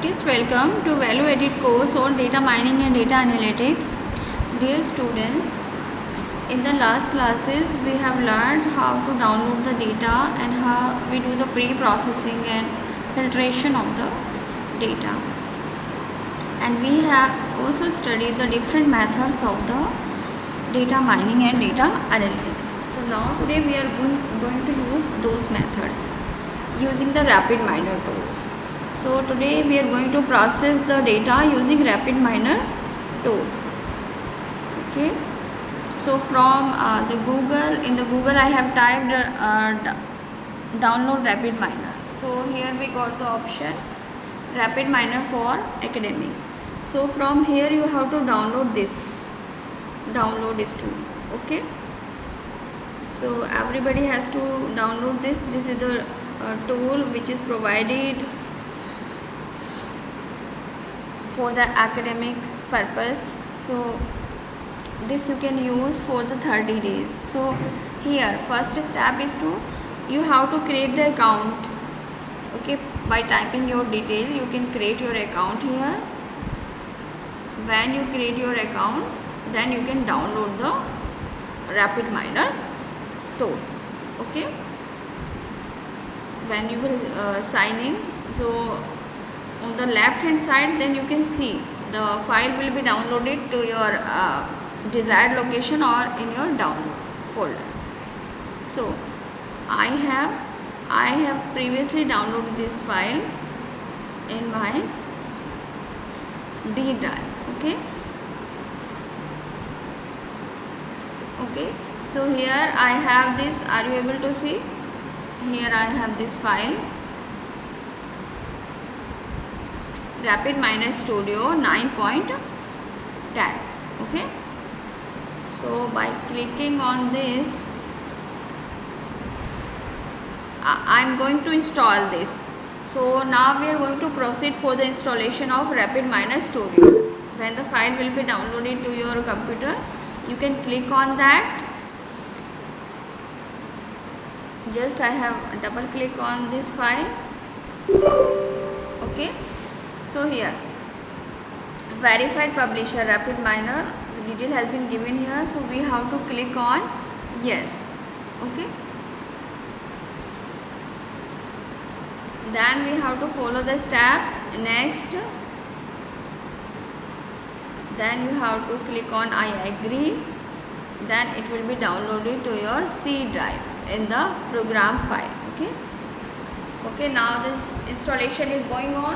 practice. Welcome to Value Edit course on data mining and data analytics. Dear students, in the last classes we have learned how to download the data and how we do the pre-processing and filtration of the data. And we have also studied the different methods of the data mining and data analytics. So now today we are going to use those methods using the RapidMiner tools. So today we are going to process the data using RapidMiner tool. Okay. So from the Google I have typed download RapidMiner. So here we got the option RapidMiner for academics. So from here you have to download this tool. Okay. So everybody has to download this. This is the tool which is provided for the academics purpose. So this you can use for the 30 days. So here first step is you have to create the account. Okay, by typing your detail you can create your account here. When you create your account, then you can download the RapidMiner tool. Okay, when you will sign in, so on the left hand side then you can see the file will be downloaded to your desired location or in your download folder. So I have previously downloaded this file in my D drive. Okay, so here I have this. Are you able to see? Here I have this file, RapidMiner Studio 9.10. Okay, so by clicking on this I am going to install this. So now we are going to proceed for the installation of RapidMiner Studio. When the file will be downloaded to your computer, you can click on that. Just I have double click on this file. Okay, so here verified publisher RapidMiner, the detail has been given here, so we have to click on yes. Okay, then we have to follow the steps. Next, then you have to click on I agree. Then it will be downloaded to your C drive in the program file. Okay, now this installation is going on.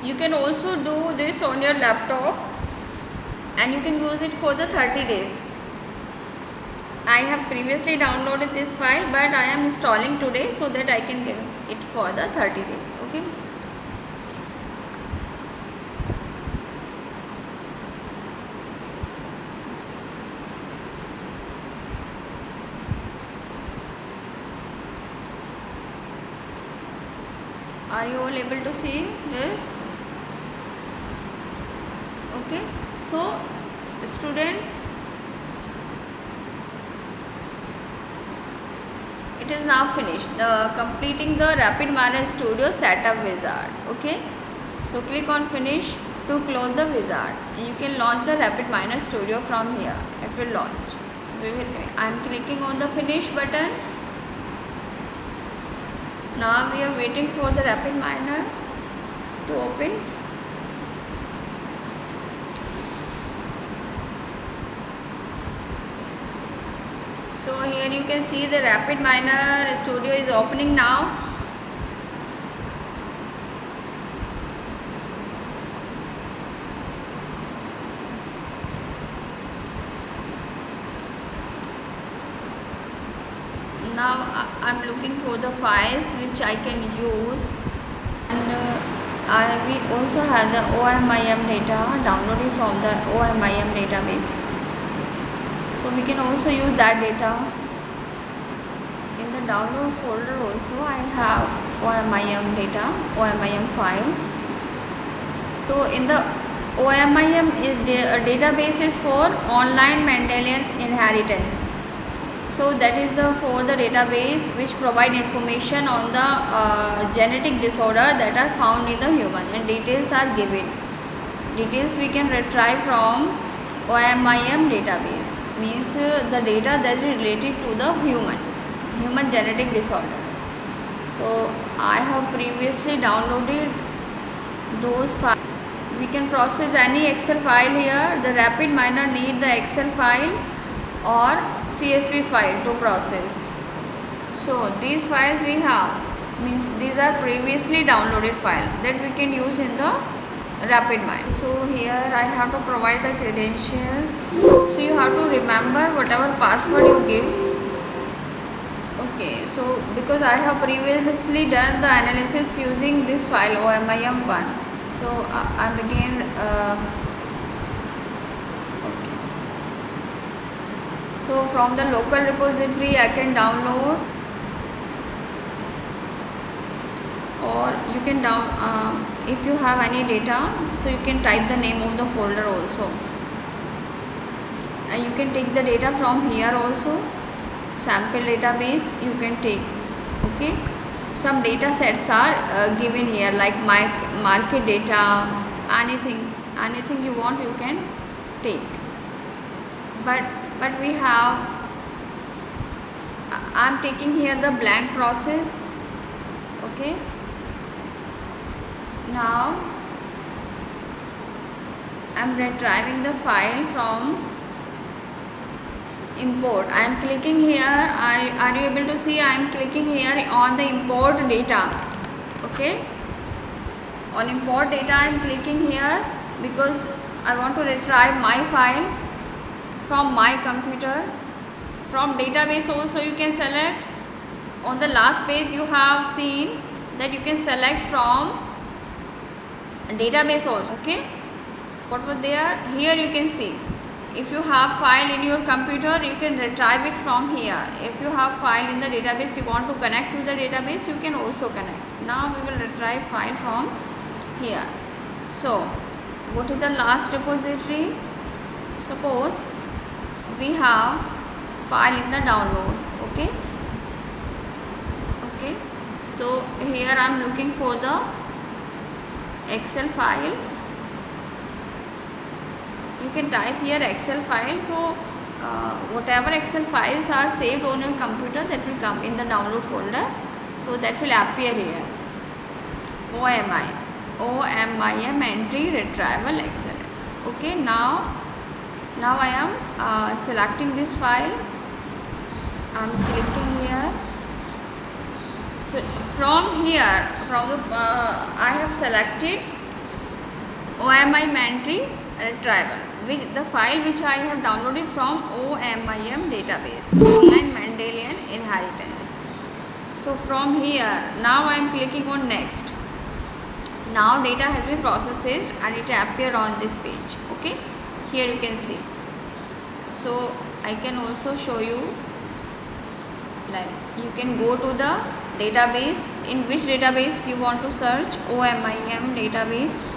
You can also do this on your laptop and you can use it for the 30 days. I have previously downloaded this file, but I am installing today so that I can get it for the 30 days. Okay. Are you all able to see this? Okay, so student, it is now finished, completing the RapidMiner Studio setup wizard. Okay, so click on finish to close the wizard. You can launch the RapidMiner Studio from here. It will launch. I am clicking on the finish button. Now we are waiting for the RapidMiner to open. So here you can see the RapidMiner Studio is opening now. Now I am looking for the files which I can use, and we also have the OMIM data downloaded from the OMIM database. So we can also use that data. In the download folder also I have OMIM data, OMIM file. So in the OMIM is a database is for online Mendelian inheritance. So that is the for the database which provide information on the genetic disorder that are found in the human, and details are given. Details we can retrieve from OMIM database, means the data that is related to the human genetic disorder. So I have previously downloaded those files. We can process any Excel file here. The RapidMiner need the Excel file or CSV file to process. So these files we have, means these are previously downloaded files that we can use in the RapidMiner. So here I have to provide the credentials. So you have to remember whatever password you give. Okay, so because I have previously done the analysis using this file OMIM1, so I'm again okay. So from the local repository I can download, or you can if you have any data, so you can type the name of the folder also, and you can take the data from here also. Sample database you can take. Okay, some data sets are given here, like market data, anything you want you can take, but we have, I'm taking here the blank process. Okay, now I'm retrieving the file from import. I am clicking here. Are you able to see? I am clicking here on the import data. Okay, on import data I am clicking here because I want to retrieve my file from my computer. From database also you can select. On the last page you have seen that you can select from database also. Okay, what was there? Here you can see. If you have file in your computer, you can retrieve it from here. If you have file in the database, you want to connect to the database, you can also connect. Now we will retrieve file from here. So what is the last repository? Suppose we have file in the downloads. Okay, so here I am looking for the Excel file. You can type here Excel file. So whatever Excel files are saved on your computer, that will come in the download folder. So that will appear here. OMIM entry retrieval XLS. Okay, now I am selecting this file. I am clicking here. So from here, I have selected OMIM entry retrieval, which the file which I have downloaded from OMIM database, online Mendelian inheritance. So from here, now I am clicking on next. Now data has been processed and it appeared on this page. Okay, here you can see. So I can also show you, like you can go to the database, in which database you want to search. OMIM database.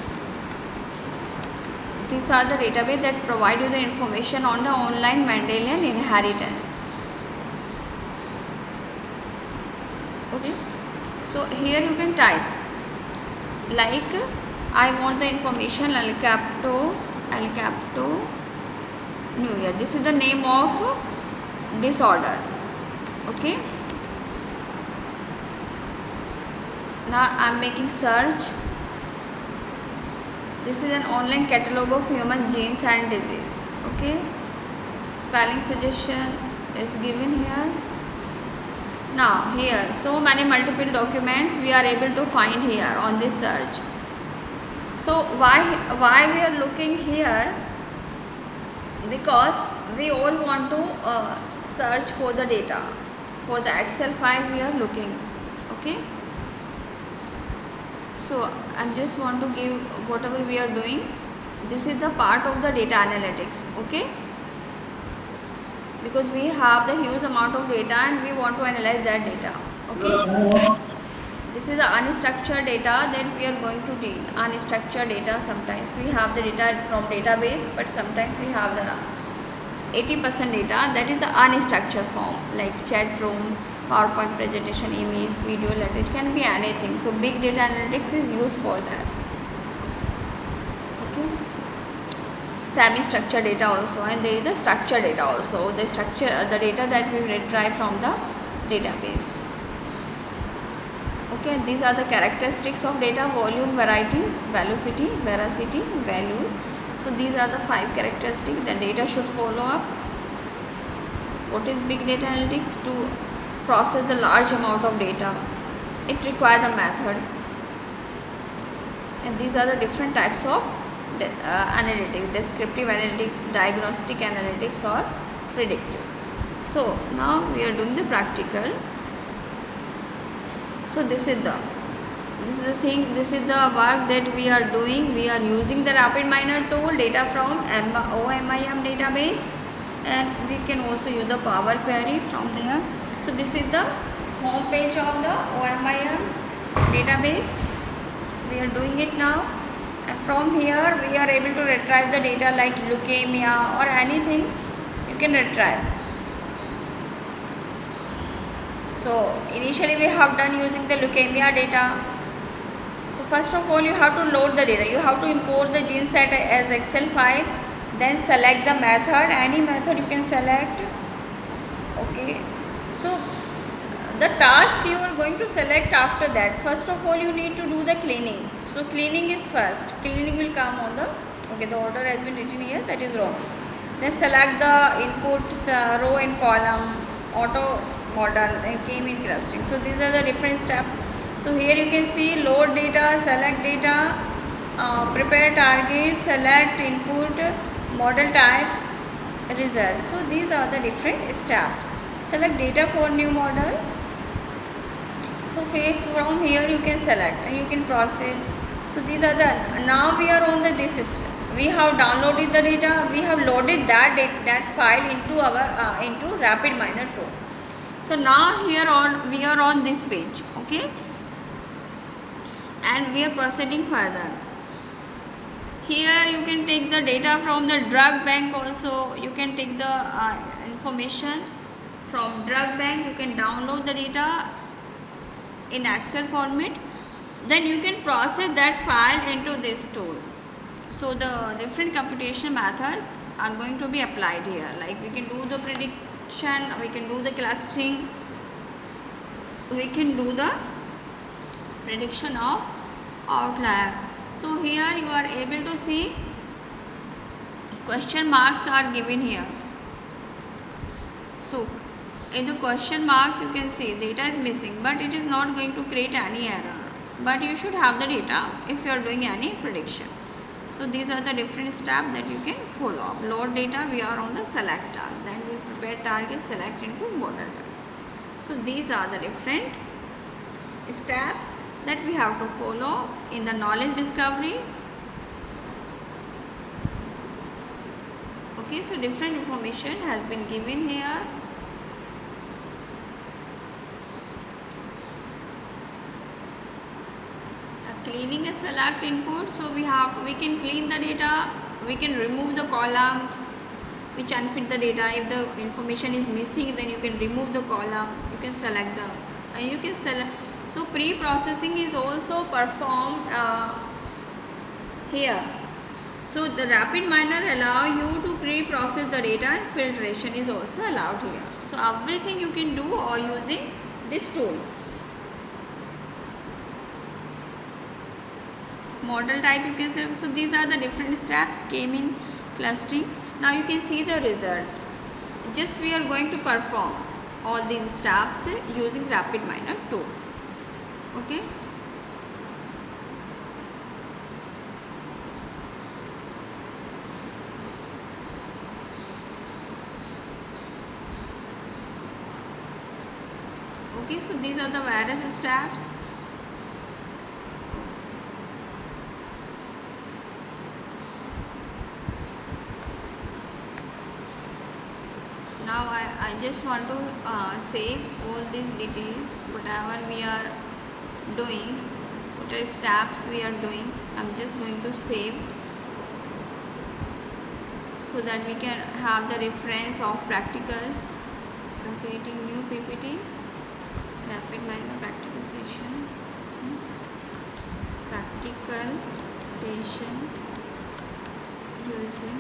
These are the database that provide you the information on the online Mendelian inheritance. Okay, so here you can type, like I want the information alkaptonuria. This is the name of disorder. Okay, now I am making search. This is an online catalog of human genes and disease. Okay, spelling suggestion is given here. Now here, so many multiple documents we are able to find here on this search. So why we are looking here? Because we all want to search for the data. For the Excel file we are looking. Okay, so I just want to give whatever we are doing. This is the part of the data analytics. Okay, because we have the huge amount of data and we want to analyze that data. Okay, this is the unstructured data that we are going to deal. Unstructured data, sometimes we have the data from database, but sometimes we have the 80% data, that is the unstructured form, like chat room, PowerPoint presentation, image, video, it can be anything. So big data analytics is used for that. Okay, semi-structured data also, and there is the structured data also. The data that we retrieve from the database. Okay, these are the characteristics of data: volume, variety, velocity, veracity, values. So these are the 5 characteristics that data should follow up. What is big data analytics? To process the large amount of data, it requires the methods, and these are the different types of analytics: descriptive analytics, diagnostic analytics, or predictive. So now we are doing the practical. So this is the work that we are doing. We are using the RapidMiner tool, data from OMIM database, and we can also use the Power Query from there. So this is the home page of the OMIM database. We are doing it now, and from here we are able to retrieve the data like leukemia or anything you can retrieve. So initially we have done using the leukemia data. So first of all, you have to load the data. You have to import the gene set as Excel file, then select the method, any method you can select. Okay, so the task you are going to select after that, first of all you need to do the cleaning. So cleaning is first. Cleaning will come on the, okay, the order has been written here, that is wrong. Then select the inputs, row and column, auto model, and K-mean clustering. So these are the different steps. So here you can see load data, select data, prepare target, select input, model type, result. So these are the different steps. Select data for new model. So from here you can select and you can process. So these are the, now we are on this system. We have downloaded the data, we have loaded that file into our into RapidMiner tool. So now here we are on this page, okay, and we are proceeding further. Here you can take the data from the drug bank also. You can take the information from drug bank. You can download the data in Excel format. Then you can process that file into this tool. So the different computation methods are going to be applied here. Like we can do the prediction, we can do the clustering, we can do the prediction of outlier. So here you are able to see question marks are given here. So in the question marks you can see data is missing, but it is not going to create any error. But you should have the data if you are doing any prediction. So these are the different steps that you can follow. Load data, we are on the select tag. Then we prepare target, select into model tag. So these are the different steps that we have to follow in the knowledge discovery. Okay, so different information has been given here. Cleaning a select input. So we can clean the data, we can remove the columns which unfit the data. If the information is missing, then you can remove the column, you can select them, and you can select. So pre-processing is also performed here. So the RapidMiner allow you to pre-process the data, and filtration is also allowed here. So everything you can do or using this tool. Model type you can select. So these are the different steps, K-mean, clustering. Now you can see the result. Just we are going to perform all these steps using RapidMiner tool. Okay. Okay, so these are the various steps. Now I just want to save all these details, whatever we are doing, whatever steps we are doing. I'm just going to save. so that we can have the reference of practicals. I'm creating new PPT, rapid minor practical session, practical session using.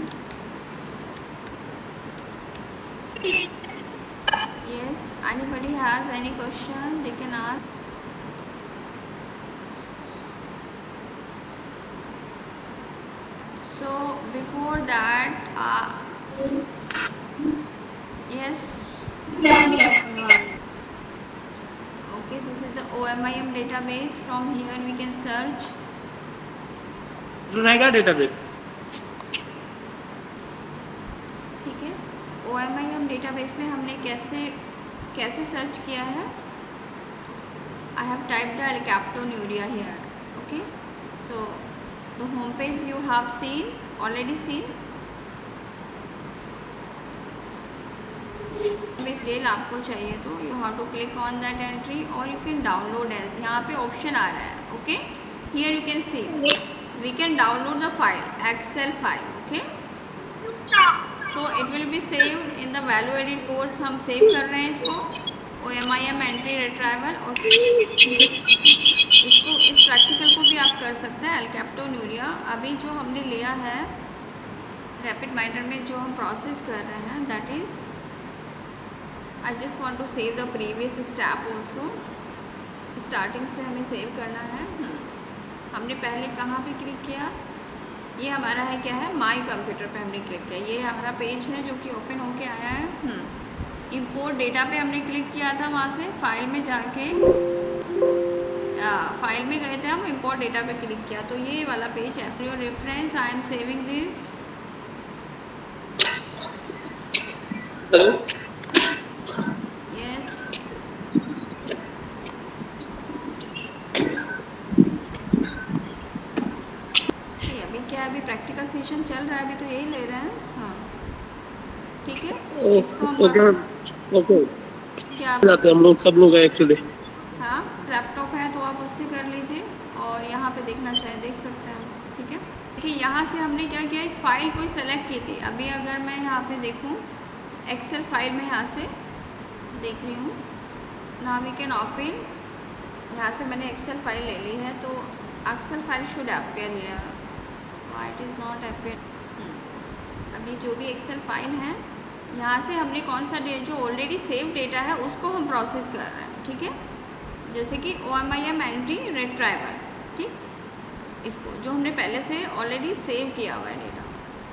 Yes, anybody has any question they can ask. So before that, yes, okay, this is the OMIM database. From here we can search. Runega database. ठीक है, OMIM database में हमने कैसे search किया है. I have typed the alkaptonuria here. Okay, so the home page you have already seen. Detail आपको चाहिए तो you have to click on that entry और यू कैन डाउनलोड एज. यहाँ पे ऑप्शन आ रहा है. Okay, here you can see we can download the file, Excel file. Okay, so it will be saved in the value edit course. हम save कर रहे हैं इसको OMIM एंट्री रिट्राइवल. और इसको इस प्रैक्टिकल को भी आप कर सकते हैं alkaptonuria. अभी जो हमने लिया है रैपिड माइनर में जो हम प्रोसेस कर रहे हैं that is I just want to save the previous step also. Starting से हमें सेव करना है. हमने पहले कहाँ पे क्लिक किया, ये हमारा है क्या है, माई कंप्यूटर पे हमने क्लिक किया. ये हमारा पेज है जो कि ओपन होके आया है. इंपोर्ट डेटा पे हमने क्लिक किया था. वहाँ से फाइल में जाके फाइल में गए थे हम, इंपोर्ट डेटा पे क्लिक किया तो ये वाला पेज है. For your reference I am saving this. Hello, अभी प्रैक्टिकल सेशन चल रहा है, अभी तो यही ले रहे हैं. हाँ ठीक है, इसको हम ओके क्या हम लोग सब लोग हैं एक्चुअली. हाँ, लैपटॉप है तो आप उससे कर लीजिए और यहाँ पे देखना चाहे देख सकते हैं. ठीक है, देखिए यहाँ से हमने क्या किया, एक फ़ाइल कोई सेलेक्ट की थी. अभी अगर मैं यहाँ पे देखूँ एक्सेल फाइल में, यहाँ से देख रही हूँ. Now we can open. यहाँ से मैंने एक्सेल फाइल ले ली है तो Excel file should appear here. Why it is not appear. अभी जो भी एक्सेल फाइल है यहाँ से हमने कौन सा जो ऑलरेडी सेव डेटा है उसको हम प्रोसेस कर रहे हैं. ठीक है, जैसे कि OMIM एंट्री रिट्राइवल. ठीक, इसको जो हमने पहले से ऑलरेडी सेव किया हुआ है डेटा,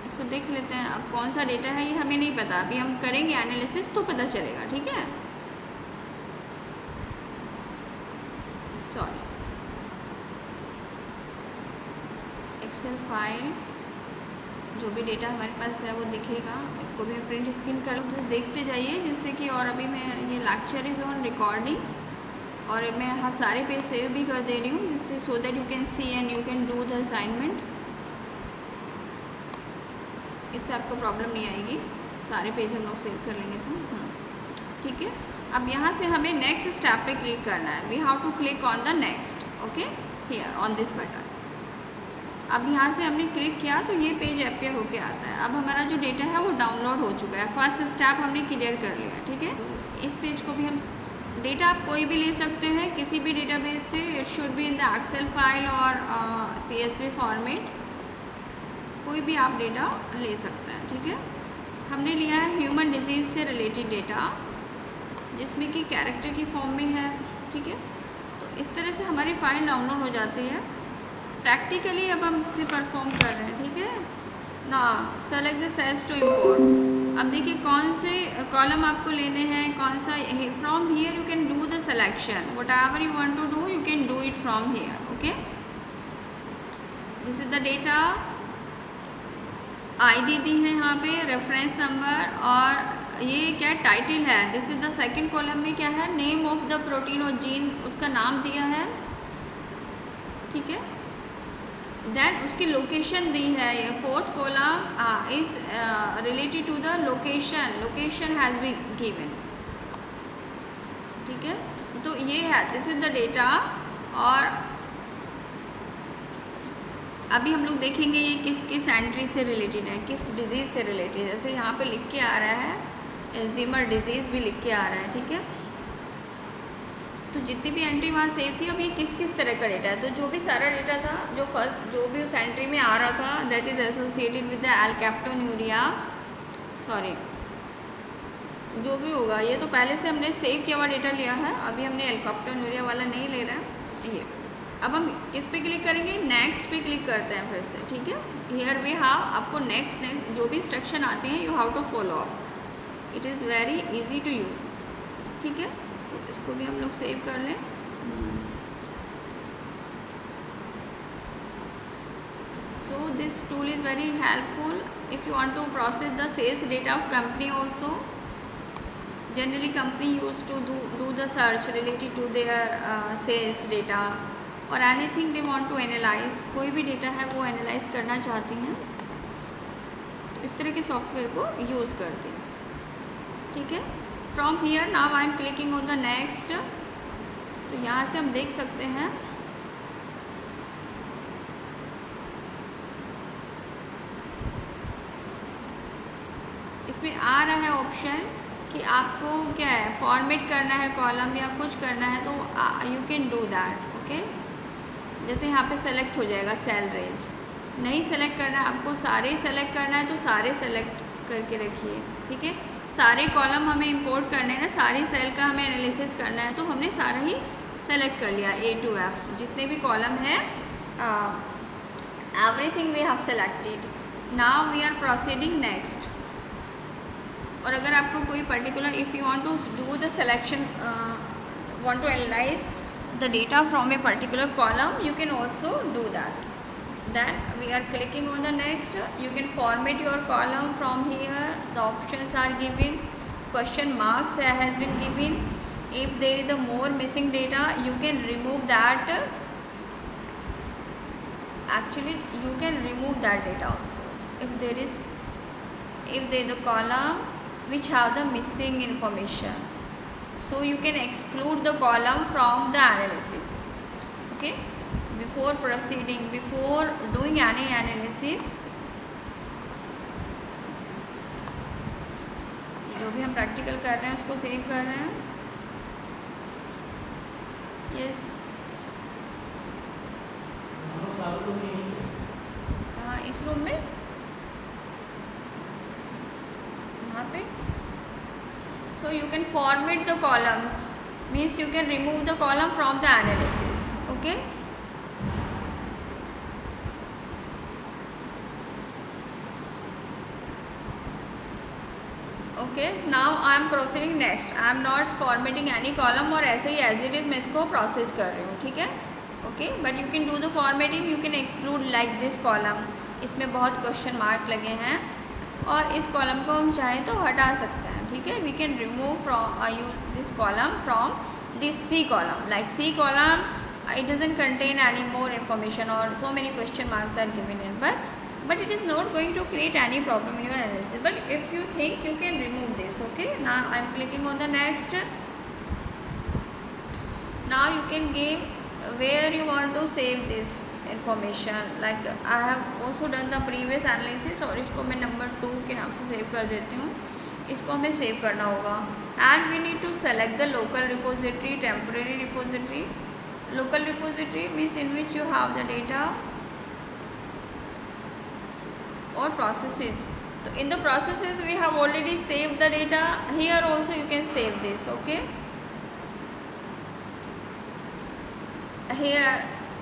इसको देख लेते हैं. अब कौन सा डेटा है ये हमें नहीं पता, अभी हम करेंगे एनालिसिस तो पता चलेगा. ठीक है, सॉरी, एक्सेल फाइल जो भी डेटा हमारे पास है वो दिखेगा. इसको भी मैं प्रिंट स्क्रीन करूँ तो देखते जाइए जिससे कि, और अभी मैं ये लेक्चर इज़ ऑन रिकॉर्डिंग और मैं यहाँ सारे पेज सेव भी कर दे रही हूँ जिससे so that you can C and you can do the assignment. इससे आपको प्रॉब्लम नहीं आएगी. सारे पेज हम लोग सेव कर लेंगे तो. ठीक है, अब यहाँ से हमें नेक्स्ट स्टेप पे क्लिक करना है. We have to click on the next. Okay, here on this button. अब यहाँ से हमने क्लिक किया तो ये पेज अपीयर होके आता है. अब हमारा जो डेटा है वो डाउनलोड हो चुका है. फर्स्ट स्टेप हमने क्लियर कर लिया. ठीक है, तो इस पेज को भी हम डेटा आप कोई भी ले सकते हैं किसी भी डेटाबेस से. It should be in the Excel file और CSV फॉर्मेट. कोई भी आप डेटा ले सकते हैं. ठीक है, हमने लिया है ह्यूमन डिजीज़ से रिलेटेड डेटा जिसमें कि कैरेक्टर की फॉर्म में है. ठीक है, तो इस तरह से हमारी फाइल डाउनलोड हो जाती है. प्रैक्टिकली अब हम इसे परफॉर्म कर रहे हैं. ठीक है ना, select the cells to import. अब देखिए कौन से कॉलम आपको लेने हैं, कौन सा. From here you can do the selection. Whatever you want to do you can do it from here. Okay, this is the data. ID दी है यहाँ पे, रेफरेंस नंबर, और ये क्या टाइटल है. This is the second column में क्या है, नेम ऑफ द प्रोटीन और जीन, उसका नाम दिया है. ठीक है, देन उसकी लोकेशन दी है. ये fourth column is related to the location. Location has been given. ठीक है, तो ये है, दिस इज द डेटा. और अभी हम लोग देखेंगे ये किस एंट्री से रिलेटेड है, किस डिजीज़ से रिलेटेड है। जैसे यहाँ पे लिख के आ रहा है एल्ज़ीमर डिजीज़ भी लिख के आ रहा है, ठीक है। तो जितनी भी एंट्री वहाँ सेव थी, अब ये किस तरह का डेटा है। तो जो भी सारा डेटा था, जो भी उस एंट्री में आ रहा था, that is associated with the alkaptonuria, sorry जो भी होगा, ये तो पहले से हमने सेव किया हुआ डेटा लिया है, अभी हमने एल्केप्टोन्यूरिया वाला नहीं ले रहा है ये। अब हम किस पे क्लिक करेंगे, नेक्स्ट पे क्लिक करते हैं फिर से, ठीक है। हियर वी हैव, आपको नेक्स्ट जो भी इंस्ट्रक्शन आती हैं you have to follow up, it is very easy to use, ठीक है। तो इसको भी हम लोग सेव कर लें। So this tool is very helpful if you want to process the sales data of company also. Generally company use to do the search related to their sales data और anything they want to analyse, कोई भी data है वो analyse करना चाहती हैं, तो इस तरह के सॉफ्टवेयर को यूज़ करती हैं, ठीक है। From here now I am clicking on the next. तो यहाँ से हम देख सकते हैं इसमें आ रहा है ऑप्शन कि आपको क्या है, फॉर्मेट करना है कॉलम या कुछ करना है, तो you can do that, okay. जैसे यहाँ पे सेलेक्ट हो जाएगा सेल रेंज, नहीं सेलेक्ट करना है आपको, सारे सेलेक्ट करना है तो सारे सेलेक्ट करके रखिए, ठीक है। सारे कॉलम हमें इंपोर्ट करने हैं ना, सारी सेल का हमें एनालिसिस करना है, तो हमने सारा ही सेलेक्ट कर लिया A to F, जितने भी कॉलम हैं everything we have selected. Now we are proceeding next. और अगर आपको कोई particular, if you want to do the selection, want to analyze the data from a particular column, you can also do that. Then we are clicking on the next. You can format your column from here, the options are given, question marks has been given. If there is a more missing data, you can remove that. Actually you can remove that data also if there is a column which have the missing information. So you can exclude the column from the analysis, okay. Before proceeding, before doing any analysis, जो भी हम practical कर रहे हैं उसको save कर रहे हैं, यस। हाँ, इस रूम में, यहाँ पे। So you can format the columns, means you can remove the column from the analysis, okay. Okay, now I am proceeding next. I am not formatting any column और ऐसे ही as it is मैं इसको process कर रही हूँ, ठीक है, okay. But you can do the formatting, you can exclude like this column, इसमें बहुत क्वेश्चन मार्क लगे हैं और इस कॉलम को हम चाहें तो हटा सकते हैं, ठीक है। We can remove from this column from this C column, like C column it doesn't contain any more information or so many question marks are given in, but it is not going to create any problem in your analysis. But if you think, you can remove this, okay. Now I am clicking on the next. Now you can give where you want to save this information, like I have also done the previous analysis और इसको मैं number 2 के नाम से save कर देती हूँ, इसको हमें सेव करना होगा। And we need to select the local repository, temporary repository. Local repository means in which you have the data और प्रोसेसेस। तो in the processes we have already save the data, here also you can save this, okay.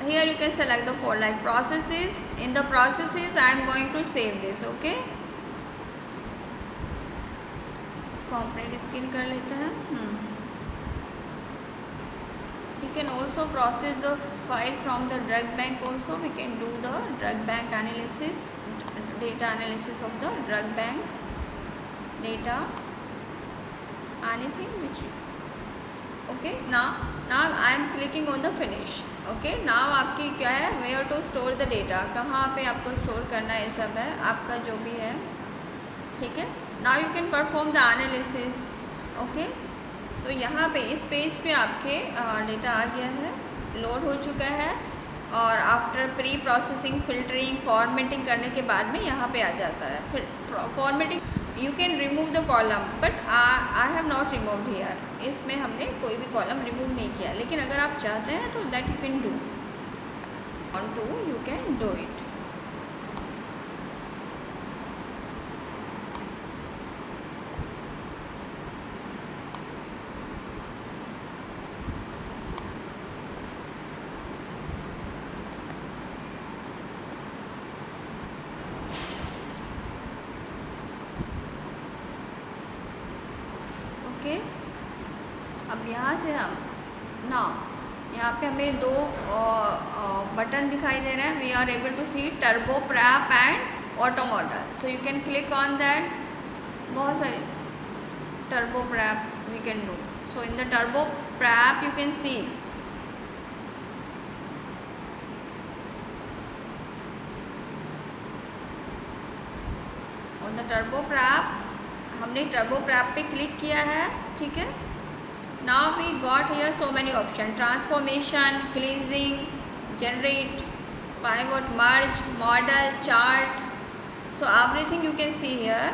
Here you can select the folder like processes. In the processes I am going to save this, okay. इसको हम print screen कर लेते हैं। You can also process the file from the drug bank also. We can do the drug bank analysis, data analysis of the drug bank data, anything which, okay. Now I am clicking on the finish, okay. Now आपकी क्या है, where to store the data, कहाँ पे आपको store करना है, ये सब है आपका जो भी है, ठीक है। Now you can perform the analysis, okay. So यहाँ पे इस पेज पे आपके डेटा आ गया है, लोड हो चुका है। और after pre processing, filtering, formatting करने के बाद में यहाँ पे आ जाता है। फिर formatting you can remove the column, but I have not removed here, इसमें हमने कोई भी कॉलम रिमूव नहीं किया, लेकिन अगर आप चाहते हैं तो that you can do, on to you can do it. Okay, अब यहाँ से हम यहाँ पे हमें दो बटन दिखाई दे रहे हैं। We are able to see turbo prep and auto model, so you can click on that. बहुत सारे turbo prep we can do, so in the turbo prep you can see on the turbo prep, हमने turbo prep पे click किया है, ठीक है। Now we got here so many options: transformation, cleansing, generate, pivot, merge, model, chart. So everything you can see here.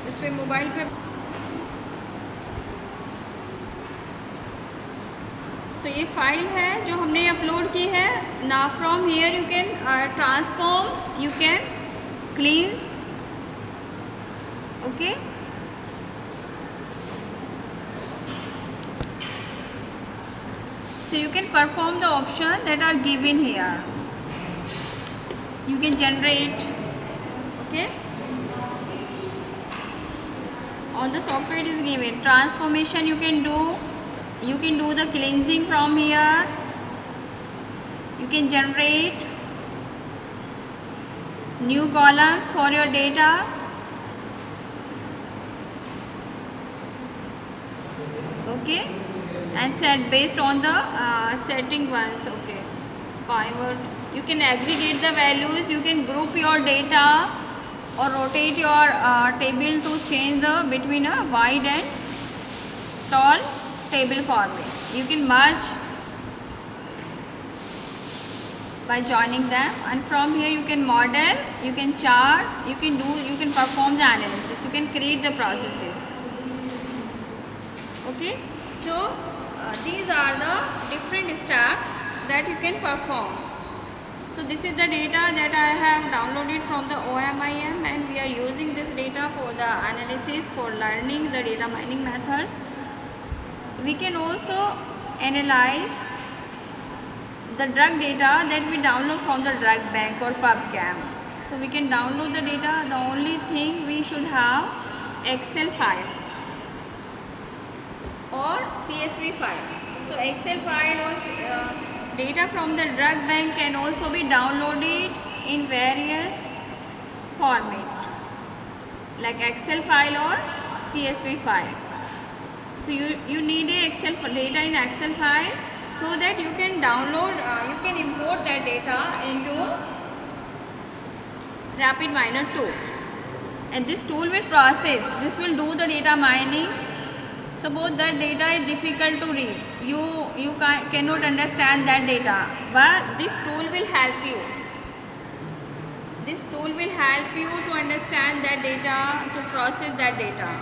इस पे mobile पे तो ये फाइल है जो हमने अपलोड की है। ना from here you can transform, you can क्लींस, okay. So you can perform the option that are given here. You can generate, okay. All the software is given. Transformation you can do. You can do the cleansing from here. You can generate new columns for your data. Okay, and set based on the setting ones. Okay, pivot. You can aggregate the values. You can group your data or rotate your table to change the between a wide and tall table format. You can merge by joining them, and from here you can model, you can chart, you can perform the analysis, you can create the processes. Okay, so these are the different steps that you can perform. So this is the data that I have downloaded from the OMIM, and we are using this data for the analysis, for learning the data mining methods. We can also analyze the drug data that we download from the drug bank or PubChem. So we can download the data. The only thing we should have Excel file or CSV file. So Excel file or data from the drug bank can also be downloaded in various format like Excel file or CSV file. So you need a Excel data in Excel file, so that you can download, you can import that data into RapidMiner tool, and this tool will process, this will do the data mining. Suppose that data is difficult to read, you cannot understand that data, but this tool will help you. This tool will help you to understand that data, to process that data.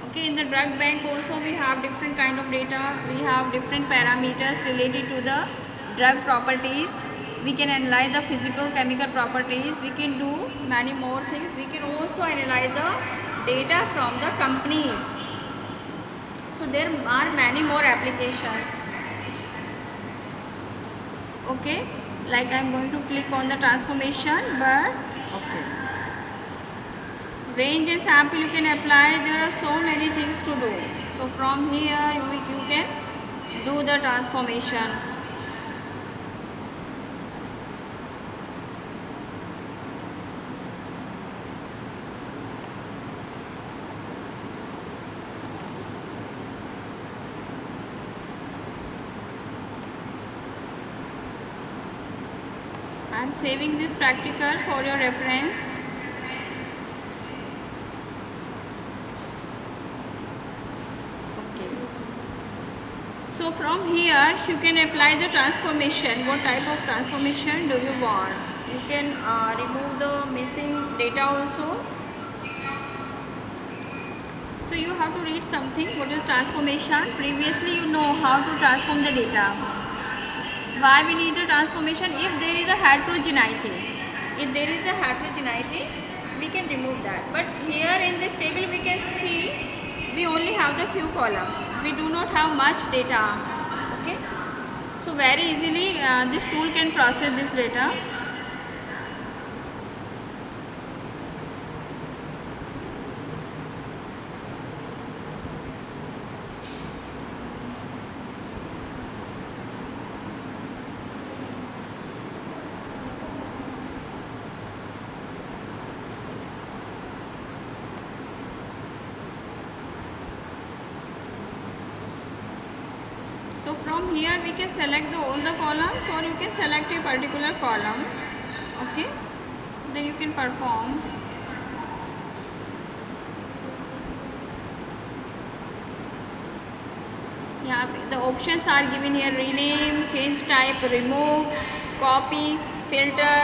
Okay, in the drug bank also we have different kind of data. We have different parameters related to the drug properties. We can analyze the physical chemical properties. We can do many more things. We can also analyze the data from the companies. So there are many more applications. Okay, like I am going to click on the transformation, but okay. Range and sample you can apply. There are so many things to do. So from here you can do the transformation. I'm saving this practical for your reference. Okay. So from here you can apply the transformation. What type of transformation do you want? You can remove the missing data also. So you have to read something. What is transformation? Previously you know how to transform the data. Why we need a transformation? If there is a heterogeneity, we can remove that. But here in this table we can see we only have the few columns. We do not have much data. Okay. So very easily this tool can process this data. So from here we can select all the columns, or you can select a particular column. Okay, then you can perform. Yeah, the options are given here: rename, change type, remove, copy, filter,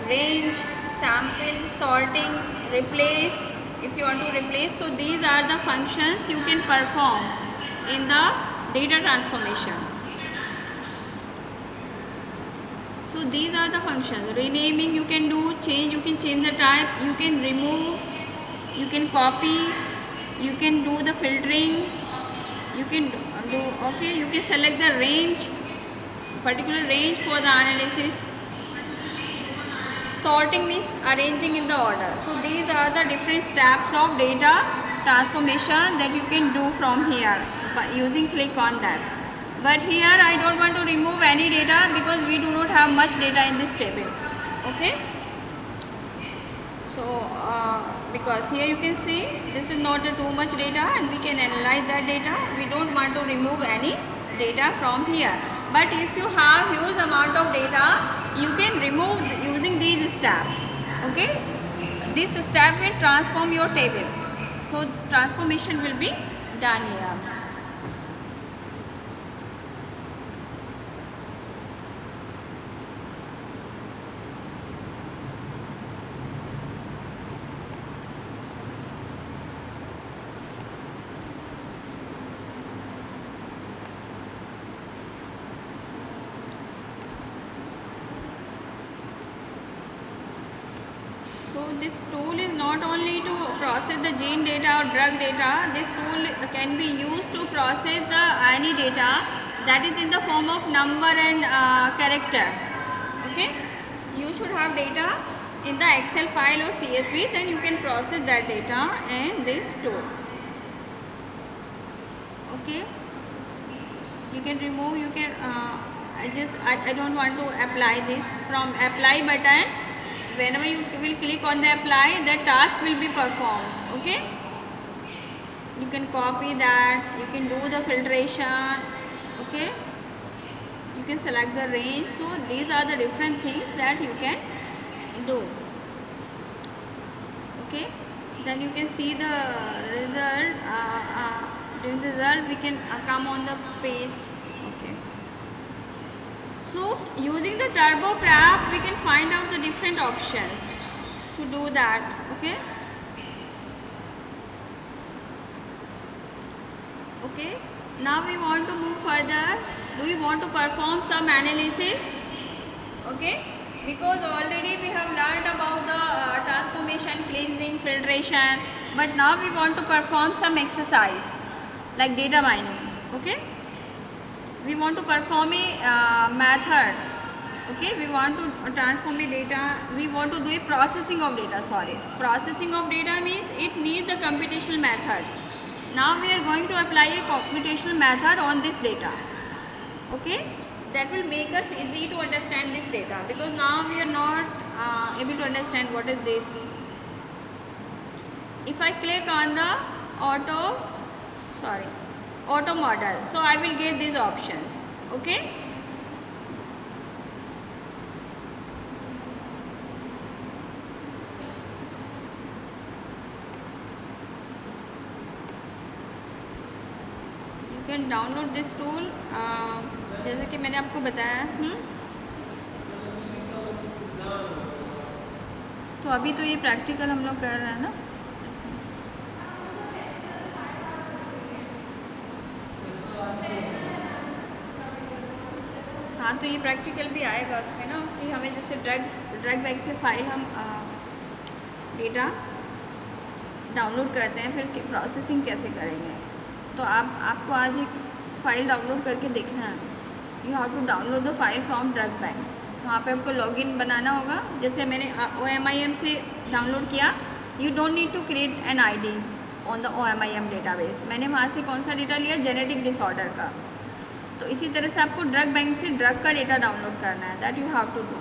range, sample, sorting, replace. If you want to replace, so these are the functions you can perform in the data transformation. So these are the functions. Renaming you can do, change, you can change the type, you can remove, you can copy, you can do the filtering, you can do, okay, you can select the range, particular range for the analysis. Sorting means arranging in the order. So these are the different steps of data transformation that you can do from here by using click on that. But here I don't want to remove any data because we do not have much data in this table. Okay. So because here you can see this is not too much data and we can analyze that data. We don't want to remove any data from here. But if you have huge amount of data, you can remove using these steps. Okay, this step will transform your table. So transformation will be done here. So this tool is not only to process the gene data or drug data. This tool can be used to process the any data that is in the form of number and character. Okay, you should have data in the Excel file or CSV, then you can process that data in this tool. Okay, you can remove, you can I don't want to apply this. From apply button, whenever you will click on the apply, the task will be performed. Okay, you can copy that, you can do the filtration. Okay, you can select the range. So these are the different things that you can do. Okay, then you can see the result. During the result we can come on the page. Okay, so using the turbo prep we can find out the different options to do that. Okay, okay, now we want to move further. Do we want to perform some analysis? Okay, because already we have learned about the transformation, cleansing, filtration, but now we want to perform some exercise like data mining. Okay, we want to perform a method. Okay, we want to transform the data, we want to do a processing of data. Processing of data means it needs the computational method. Now we are going to apply a computational method on this data. Okay, that will make us easy to understand this data, because now we are not able to understand what is this. If I click on the auto model, so I will get these options. Okay, can download this tool जैसे कि मैंने आपको बताया। तो अभी तो ये practical हम लोग कर रहे हैं ना इसमें। हाँ, तो ये प्रैक्टिकल भी आएगा उसमें ना कि हमें जैसे ड्रग बैग से फाइल हम डेटा डाउनलोड करते हैं, फिर उसकी प्रोसेसिंग कैसे करेंगे। तो आपको आज एक फ़ाइल डाउनलोड करके देखना है। You have to download the file from drug bank. वहाँ पे आपको लॉगिन बनाना होगा। जैसे मैंने OMIM से डाउनलोड किया, you don't need to create an ID on the OMIM database. मैंने वहाँ से कौन सा डेटा लिया, जेनेटिक डिसऑर्डर का। तो इसी तरह से आपको ड्रग बैंक से ड्रग का डेटा डाउनलोड करना है, that you have to do.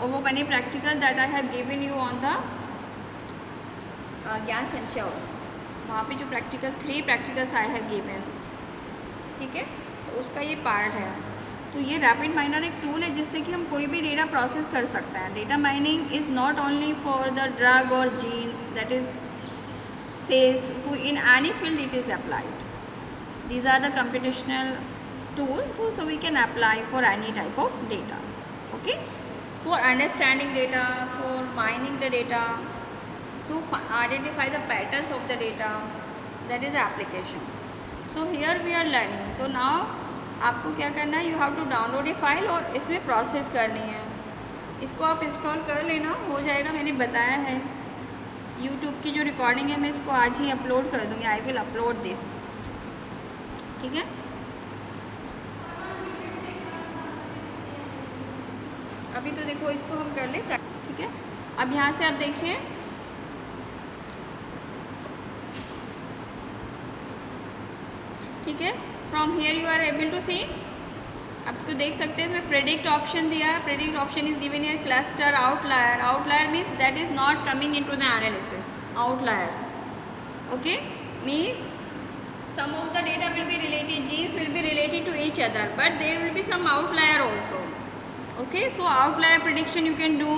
और वो मैंने practical that I have given you on the Gyan Sanchay also. वहाँ पे जो practical 3 practicals I have given, ठीक है, तो उसका ये पार्ट है। तो ये रैपिड माइनर एक टूल है जिससे कि हम कोई भी डेटा प्रोसेस कर सकते हैं। Data mining is not only for the drug और gene, that is sales in any field it is applied. These are the computational tools, so we can apply for any type of data. Okay, for understanding data, for mining the data, to identify the patterns of the data, that is the application. So here we are learning. So now आपको क्या करना है, you have to download a file और इसमें process करनी है। इसको आप इंस्टॉल कर लेना, हो जाएगा। मैंने बताया है YouTube की जो रिकॉर्डिंग है मैं इसको आज ही अपलोड कर दूँगी। आई विल अपलोड दिस, ठीक है। अभी तो देखो इसको हम कर ले, ठीक है। अब यहाँ से आप देखिए, ठीक है, from here you are able to see. आप इसको देख सकते हैं, इसमें प्रेडिक्ट ऑप्शन दिया है। Predict option is given here cluster outlier. Outlier means that is not coming into the analysis. Outliers, okay, means some of the data will be related, genes will be related to each other, but there will be some outlier also. Okay, so outlier prediction you can do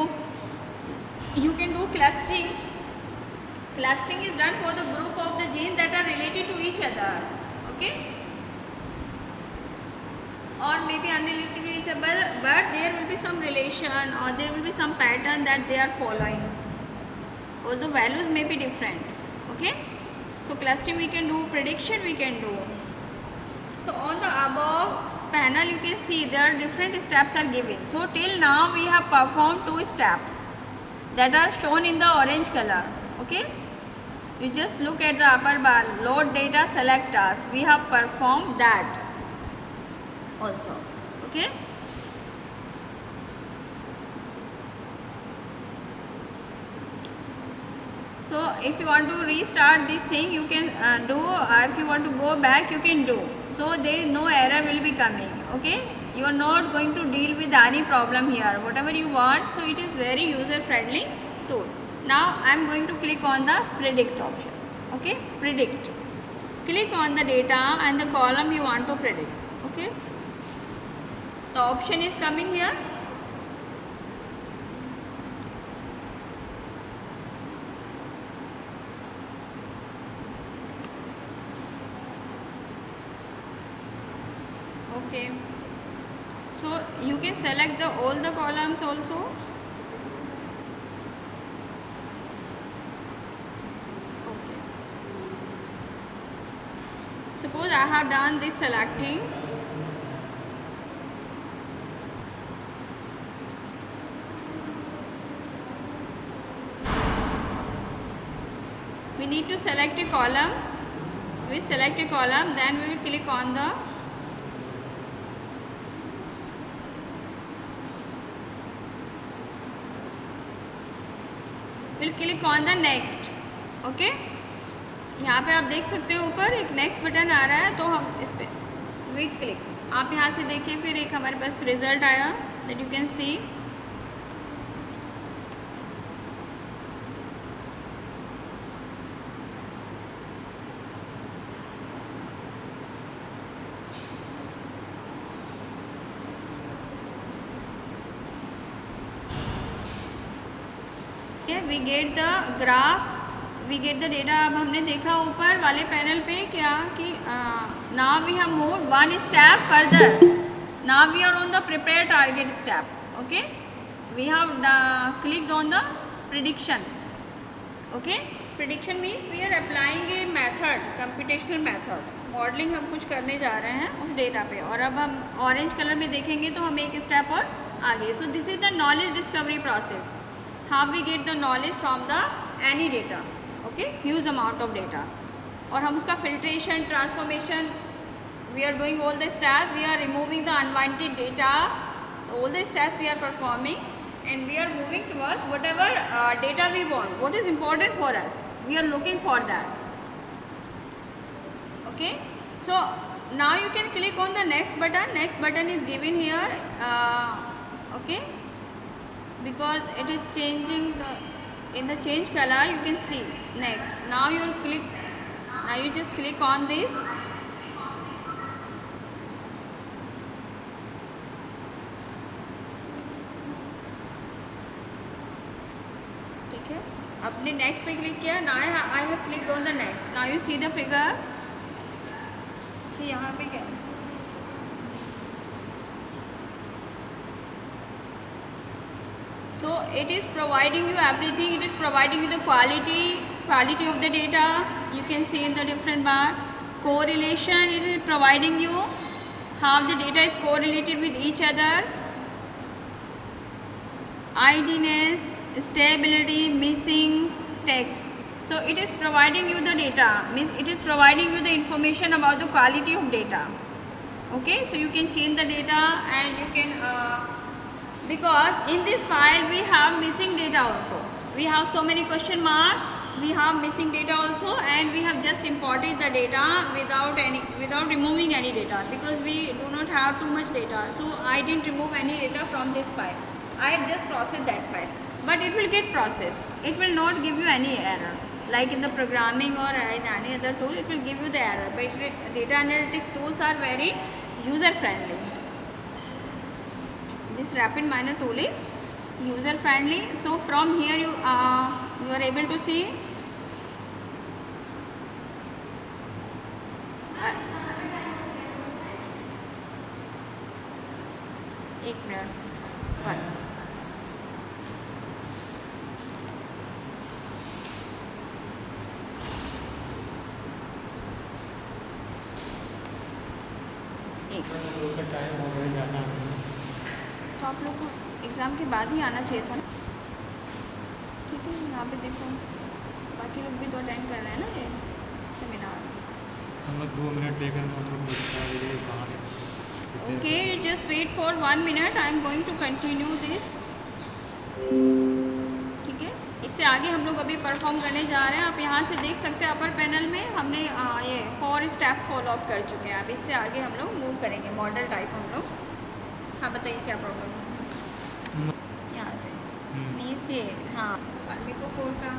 clustering. Clustering is done for the group of the genes that are related to each other, okay, or maybe unrelated to each other, but there will be some relation or there will be some pattern that they are following, although values may be different. Okay, so clustering we can do, prediction we can do. So on the above panel you can see there are different steps are given. So till now we have performed 2 steps that are shown in the orange color. Okay, you just look at the upper bar, load data, select task. We have performed that also. Okay, so if you want to restart this thing you can do, if you want to go back you can do. So there is no error will be coming. Okay, you are not going to deal with any problem here, whatever you want. So it is very user friendly tool. Now I am going to click on the predict option. Okay, predict, click on the data and the column you want to predict. Okay, the option is coming here. Okay, so you can select the all the columns also. Okay, suppose I have done this selecting. We need to select a column. We select a column, then we will click on the click on the next. Okay, यहाँ पे आप देख सकते हो ऊपर एक next button आ रहा है, तो हम इस पर वी क्लिक। आप यहाँ से देखिए फिर एक हमारे पास रिजल्ट आया that you can see. We get the graph we get the data. अब हमने देखा ऊपर वाले पैनल पे क्या कि now we have move one step further, now we are on the prepare target step. Okay, we have clicked on the prediction. Okay, prediction means we are applying a method, computational method, modelling हम कुछ करने जा रहे हैं उस data पे। और अब हम ऑरेंज कलर में देखेंगे तो हम एक स्टेप और आगे। So this is the knowledge discovery process, how we get the knowledge from the any data. Okay, huge amount of data, और हम उसका filtration, transformation, we are doing all the step, we are removing the unwanted data, all the steps we are performing, and we are moving towards whatever data we want, what is important for us, we are looking for that. Okay, so now you can click on the next button. Next button is given here, okay, because it is changing the, in the change color you can see next. Now you click, now you just click on this. अपने next पे click किया, ना I have clicked on the next. Now you see the figure कि यहाँ पे क्या है। So it is providing you everything, it is providing you the quality of the data, you can see in the different bar. Correlation, it is providing you how the data is correlated with each other. आईडीनेस, stability, missing text. So it is providing you the data, means it is providing you the information about the quality of data. Okay, so you can change the data, and you can because in this file we have missing data also, we have so many question mark, we have missing data also, and we have just imported the data without removing any data, because we do not have too much data. So I didn't remove any data from this file, I have just processed that file. But it will get processed, it will not give you any error like in the programming or in any other tool, it will give you the error. But data analytics tools are very user friendly. This rapid miner tool is user friendly. So from here you are able to see एक minute, one time हो गया जाना, तो आप लोग को exam के बाद ही आना चाहिए था ना। ठीक है, यहाँ पे देखो बाकी लोग भी तो अटेंड कर रहे हैं ना ये सेमिनार। हम लोग 2 मिनट लेकर हम लोग कहाँ से। Okay, just wait for 1 minute, I am going to continue this. ठीक है, इससे आगे हम लोग अभी परफॉर्म करने जा रहे हैं। आप यहाँ से देख सकते हैं अपर पैनल में हमने ये 4 स्टेप्स फॉलो अप कर चुके हैं। अब इससे आगे हम लोग मूव करेंगे मॉडल टाइप हम लोग। हाँ बताइए क्या प्रॉब्लम है यहाँ से मीन्स ये। हाँ, आर्मिको 4 का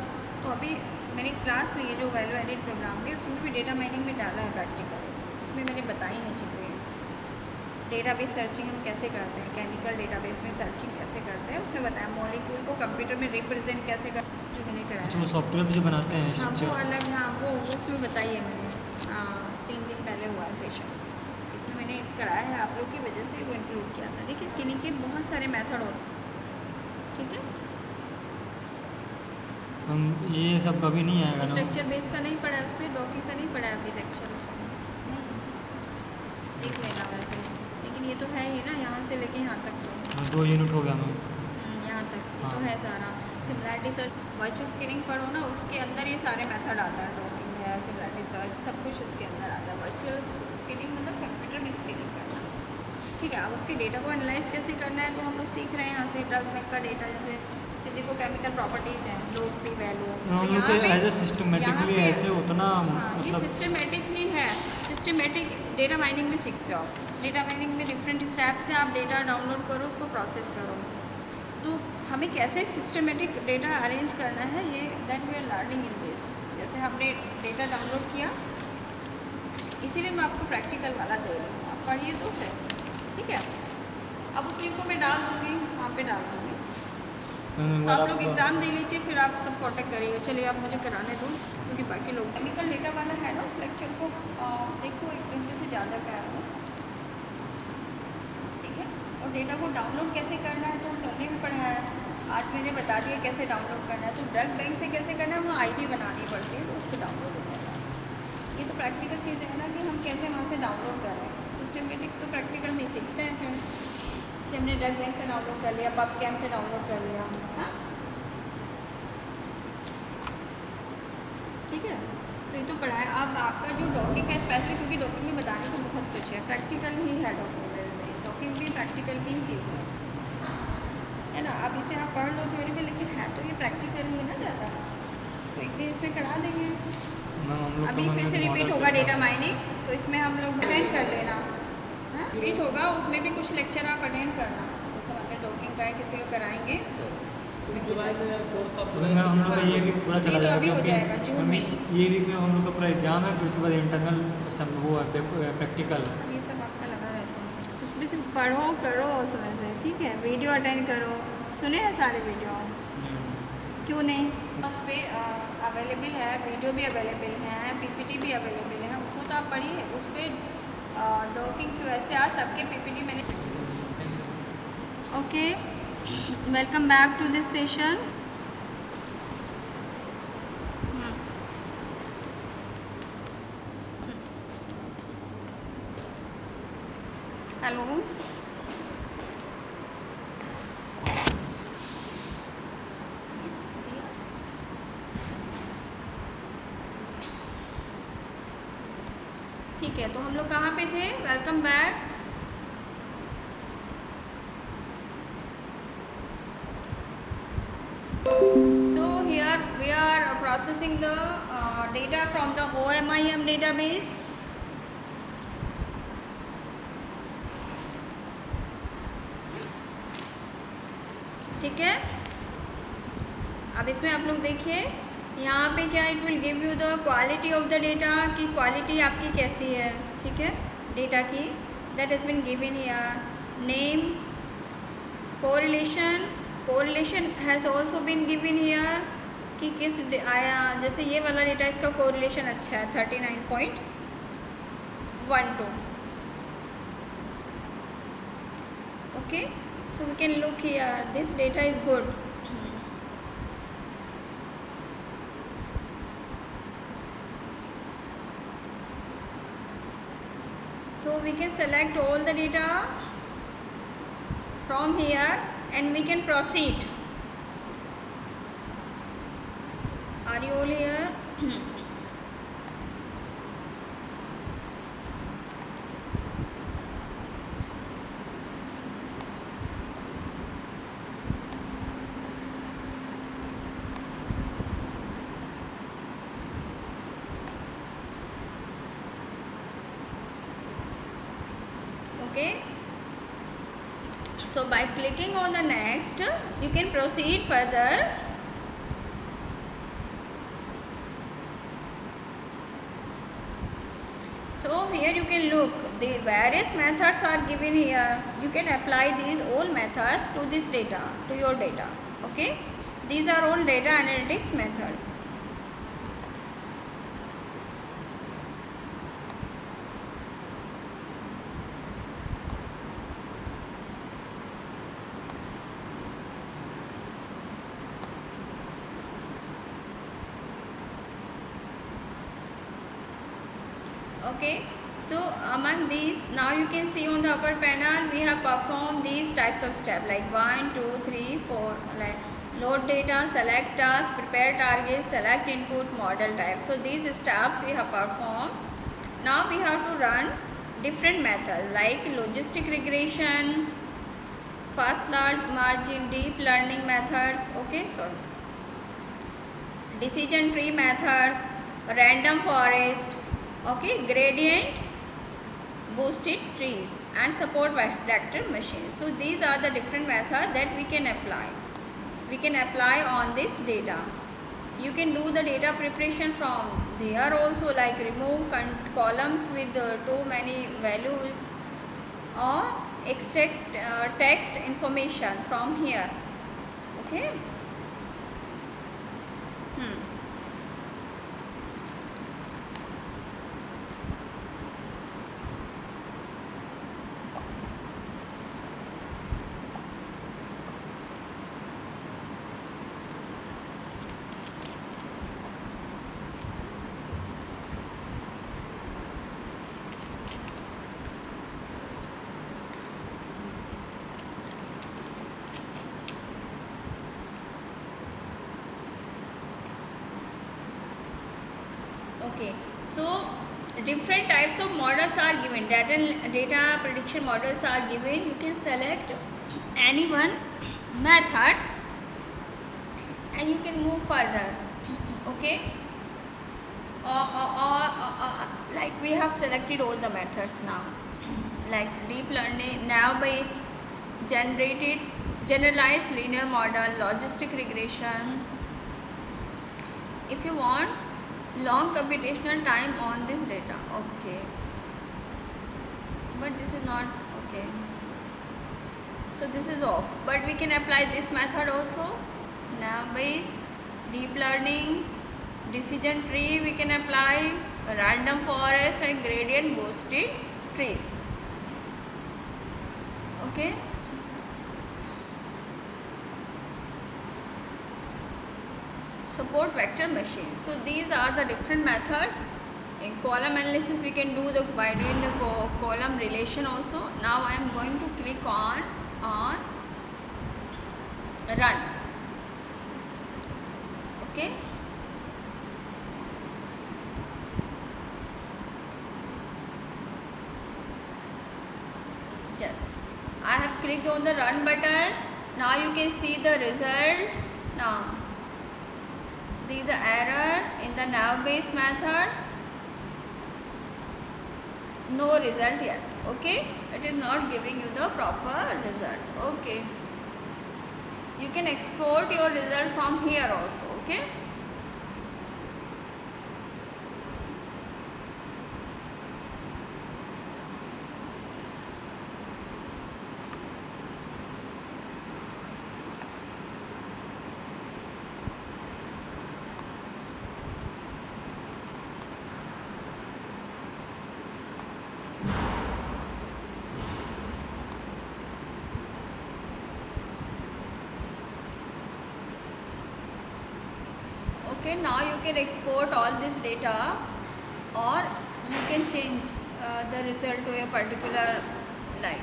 तो अभी मैंने क्लास ली है जो वैल्यू एडिड प्रोग्राम की, उसमें भी डेटा माइनिंग में डाला है प्रैक्टिकल, उसमें मैंने बताई हैं चीज़ें। डेटाबेस सर्चिंग हम कैसे करते हैं, केमिकल डेटाबेस में सर्चिंग कैसे करते हैं, उसमें बताया। मॉलिक्यूल को कंप्यूटर में रिप्रेजेंट कैसे कर, जो मैंने कराया। जो सॉफ्टवेयर जो बनाते हैं हाँ वो अलग, हाँ वो उसमें बताइए मैंने। 3 दिन पहले हुआ है सेशन, इसमें मैंने कराया है, आप लोग की वजह से वो इंक्लूड किया था। देखिए स्किनिंग के बहुत सारे मेथड और, ठीक है। हम ये सब कभी नहीं आएगा ना। स्ट्रक्चर बेस का नहीं पढ़ा, उस पर डॉकिंग का नहीं पढ़ा अभी लेक्चर उसमें देख लेना वैसे, लेकिन ये तो है ही ना, यहाँ से लेके यहाँ तक तो 2 यूनिट हो गया मैम, यहाँ तक ये तो है सारा। सिमिलैरिटी सर्च, वर्चुअल स्कैनिंग पढ़ो ना, उसके अंदर ये सारे मेथड आता है। डॉकिंग है, सिमिलैरिटी सर्च, सब कुछ उसके अंदर आता है। वर्चुअल स्कैनिंग मतलब कंप्यूटर में स्कैनिंग करना, ठीक है। अब उसके डेटा को एनालाइज कैसे करना है तो हम लोग सीख रहे हैं यहाँ से। ड्रग में का डेटा जैसे फिजिको केमिकल प्रॉपर्टीज़ हैं, log P value, as a systematically ऐसे उतना ये सिस्टमेटिकली है। सिस्टमेटिक डेटा माइनिंग में सीखते हो। डेटा माइनिंग में डिफरेंट स्टेप्स से आप डेटा डाउनलोड करो, उसको प्रोसेस करो। तो हमें कैसे सिस्टमेटिक डेटा अरेंज करना है, ये that we are learning in this. जैसे हमने डेटा डाउनलोड किया, इसीलिए मैं आपको प्रैक्टिकल वाला दे रही हूँ, आप पढ़िए तो फिर, ठीक है। अब उस लिंक को मैं डाल दूँगी, वहाँ पे डाल दूँगी। तो आप लोग एग्ज़ाम दे लीजिए, फिर आप तब कॉन्टेक्ट करिएगा। चलिए आप मुझे कराने दो, क्योंकि बाकी लोग टेक्निकल डेटा वाला है ना, उस लेक्चर को देखो 1 घंटे से ज़्यादा का है वो, ठीक है। और डेटा को डाउनलोड कैसे करना है तो सर ने भी पढ़ाया है, आज मैंने बता दिया कैसे डाउनलोड करना है। तो ड्रग बैंक से कैसे करना है, वहाँ ID बनानी पड़ती है, तो उससे डाउनलोड हो जाता है। ये तो प्रैक्टिकल चीज़ें हैं ना, कि हम कैसे वहाँ से डाउनलोड कर रहे हैं। सिस्टमेटिक तो प्रैक्टिकल में सीखते हैं फिर, कि हमने ड्रग बैंक से डाउनलोड कर लिया, पब कैम से डाउनलोड कर लिया, हाँ ठीक है। तो ये तो पढ़ा है। अब आपका जो डॉकिंग है स्पेशली, क्योंकि डॉकिंग में बताने को बहुत कुछ है, प्रैक्टिकल ही है डॉकिंग में, डॉकिंग भी प्रैक्टिकल की ही चीज़ है ना। अब इसे आप पढ़ लो थ्योरी में, लेकिन है तो ये प्रैक्टिकल ही ना ज़्यादा, तो एक दिन इसमें करा देंगे। अभी फिर से रिपीट होगा डेटा माइनिंग, तो इसमें हम लोग अटेंड कर लेना, हाँ रिपीट होगा, उसमें भी कुछ लेक्चर आप अटेंड करना। जैसे मान लो डॉकिंग का है, किसी का कराएंगे तो जुलाई में 4th में हम लोग का ये वीक पूरा चला जाएगा, अभी हो जाएगा जून में। ये वीक में हम लोग का पूरा एग्जाम है, फिर उसके बाद इंटरनल वो है प्रैक्टिकल। ये सब आपका लगा रहता है, उसमें से पढ़ो करो उसमें से, ठीक है। वीडियो अटेंड करो, सुने हैं सारे वीडियो, क्यों नहीं, उस पर अवेलेबल है, वीडियो भी अवेलेबल है, PPT भी अवेलेबल है, उनको तो आप पढ़िए। उस पर डॉकिंग QSR सबके PPT मैंने। Okay, welcome back to this session. Hello, ठीक है। तो हम लोग कहाँ पे थे, welcome back. So here we are processing the data from the OMIM database. ठीक है। अब इसमें आप लोग देखिए, यहाँ पे क्या, it will give you the quality of the data, की क्वालिटी आपकी कैसी है, ठीक है, डेटा की। That has been given here, name, correlation has also been given here, कि किस आया। जैसे ये वाला डेटा, इसका कोरिलेशन अच्छा है 39.12। Okay, so we can look here, this data is good. So we can select all the data from here and we can proceed. Are you all here? Okay. So by clicking on the next, you can proceed further. So here you can look, the various methods are given here. You can apply these all methods to this data, to your data. Okay, these are all data analytics methods. Okay, so among these, now you can see on the upper panel we have performed these types of steps like 1, 2, 3, 4, like load data, select task, prepare targets, select input, model type. So these steps we have performed. Now we have to run different methods like logistic regression, fast large margin, deep learning methods, okay, sorry, decision tree methods, random forest, okay, gradient boosted trees, and support vector machines. So these are the different methods that we can apply. We can apply on this data. You can do the data preparation from there also, like remove columns with too many values, or extract text information from here. Okay. Okay, so different types of models are given. Data prediction models are given. You can select any one method and you can move further. Okay, like we have selected all the methods now, like deep learning, nav based, generated, generalized linear model, logistic regression. If you want long computational time on this data, okay, but this is not okay, so this is off, but we can apply this method also. Nav based, deep learning, decision tree we can apply, random forest and gradient boosted trees. Okay, support vector machines. So these are the different methods. In column analysis we can do the by doing the column relation also. Now I am going to click on run. Okay, yes, I have clicked on the run button. Now you can see the result. Now there is the error in the nav based method, no result yet. Okay, it is not giving you the proper result. Okay, you can export your result from here also. Okay, okay, now you can export all this data, or you can change the result to a particular line.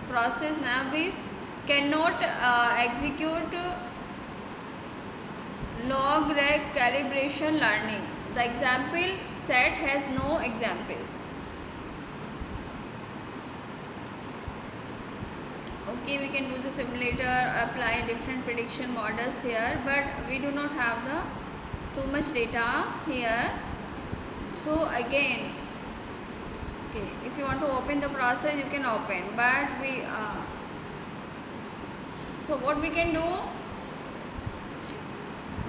Process nav based cannot execute log reg calibration learning. The example set has no examples. Okay, we can do the simulator, apply different prediction models here, but we do not have the too much data here. So again, okay, if you want to open the process you can open, but we so what we can do,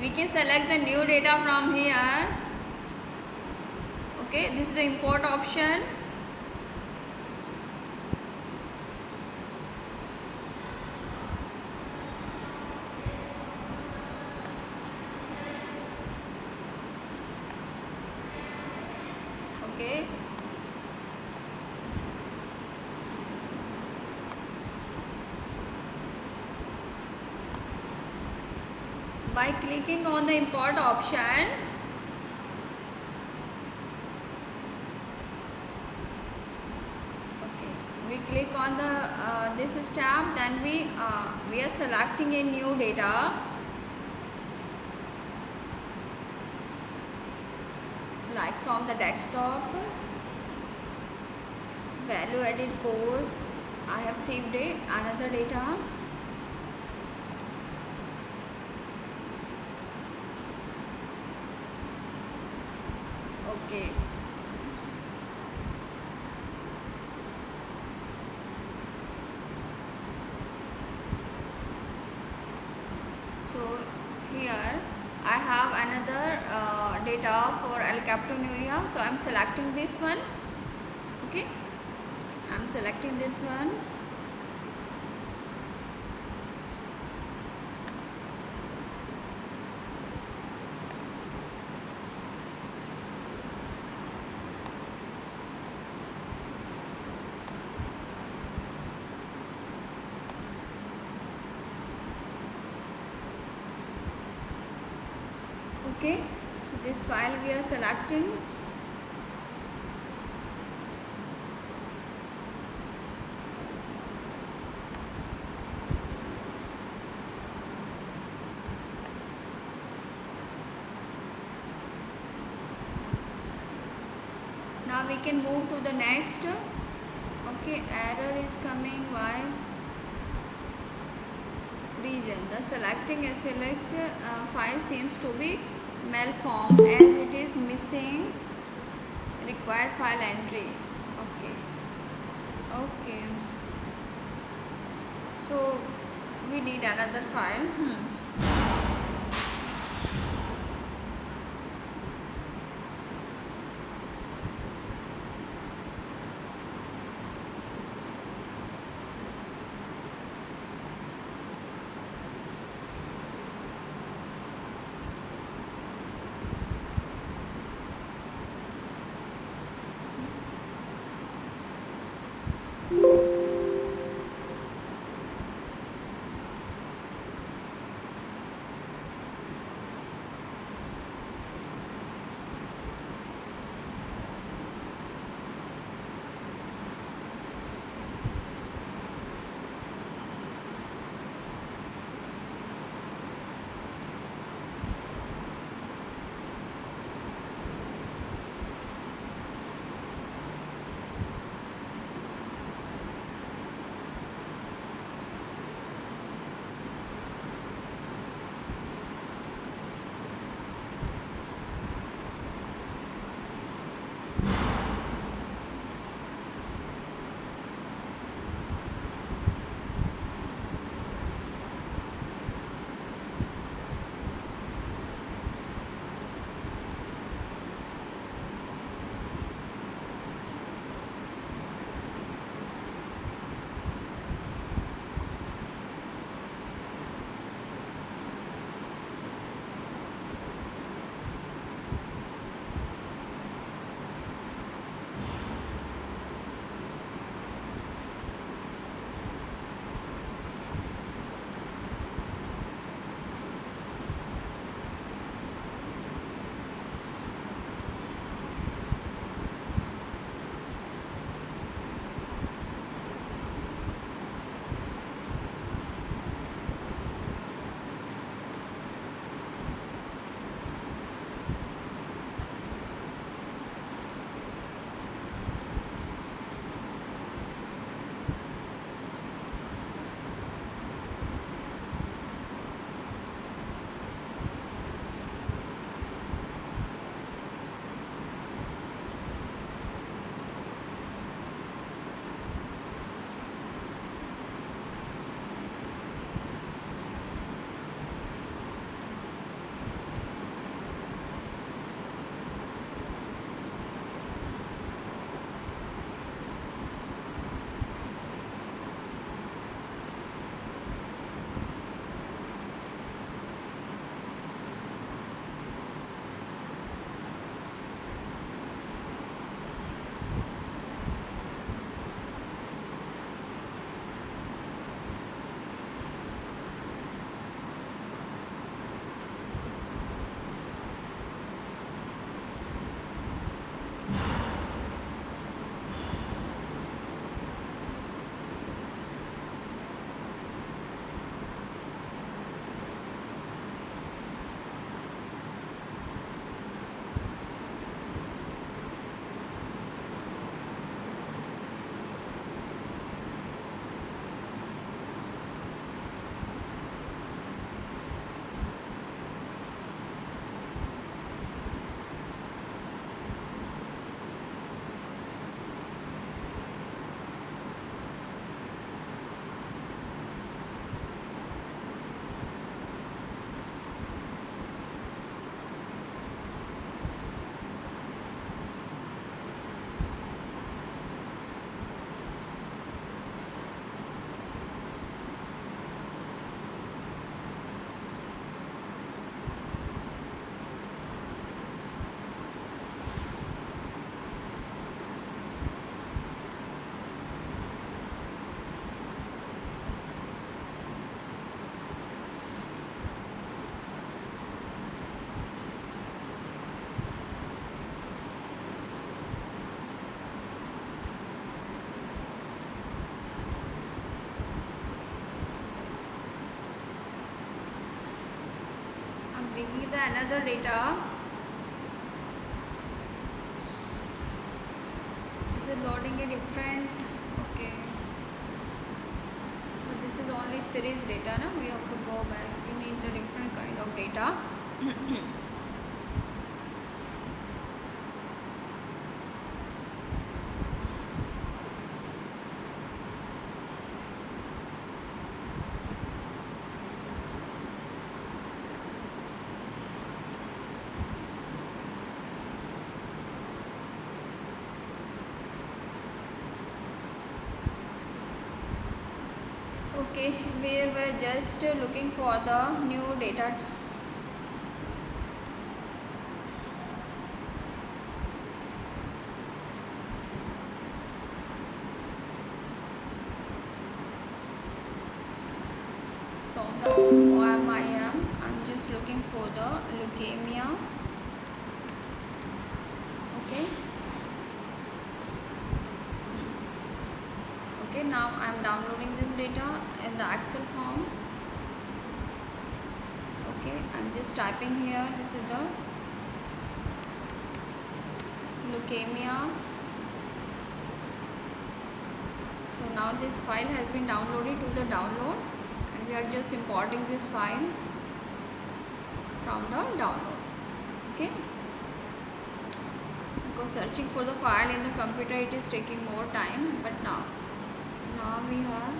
we can select the new data from here. Okay, this is the import option. Okay, by clicking on the import option, okay, we click on the this tab, then we are selecting a new data, like from the desktop, value added course. I have saved another data. Okay, so here I have another data for alkaptonuria, so I am selecting this one. Okay, I am selecting this one. Okay, so this file we are selecting. Now we can move to the next. Okay, error is coming. Why? Region. The selecting SLX file seems to be malformed as it is missing required file entry. Okay. Okay. So we need another file. taking the another data. This is loading a different, okay, but this is only series data, na? We have to go back, we need the different kind of data. Okay, we were just looking for the new data. From the OMIM, I'm just looking for the leukemia. Okay. Okay, now I'm downloading this data in the Excel form. Okay, I'm just typing here, this is the leukemia. So now this file has been downloaded to the download, and we are just importing this file from the download. Okay, because searching for the file in the computer, it is taking more time, but now we have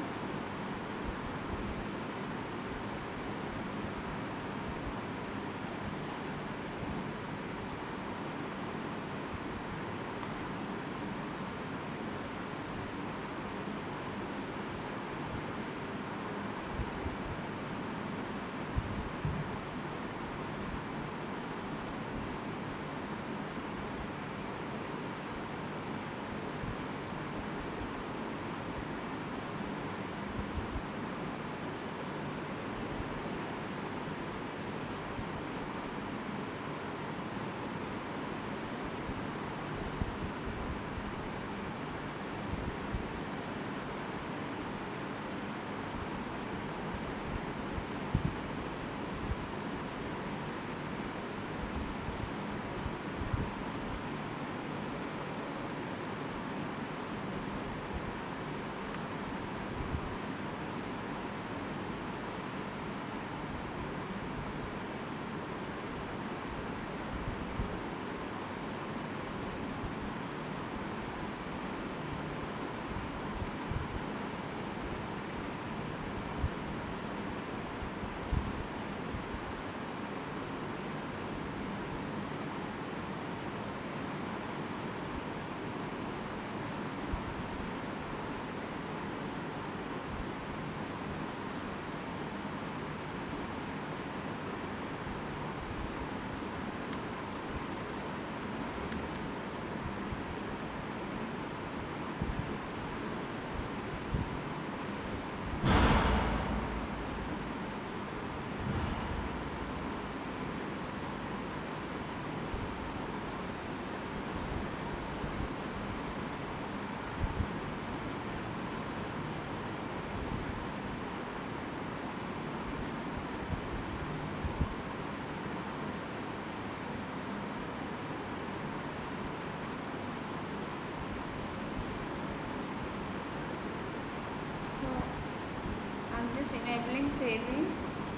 just enabling saving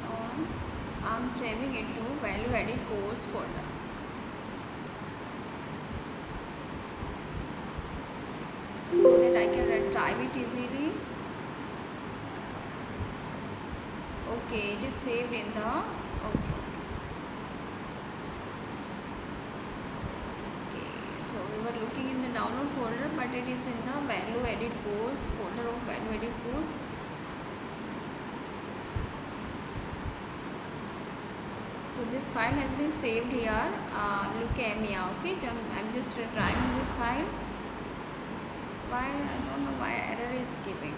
on. I'm saving it to value added course folder. So that I can retrieve it easily. Okay, it is saved in the okay. So we were looking in the download folder, but it is in the value added course folder of value added course. So this file has been saved here, leukemia. Okay, I'm just retrieving this file. Why, I don't know why error is giving.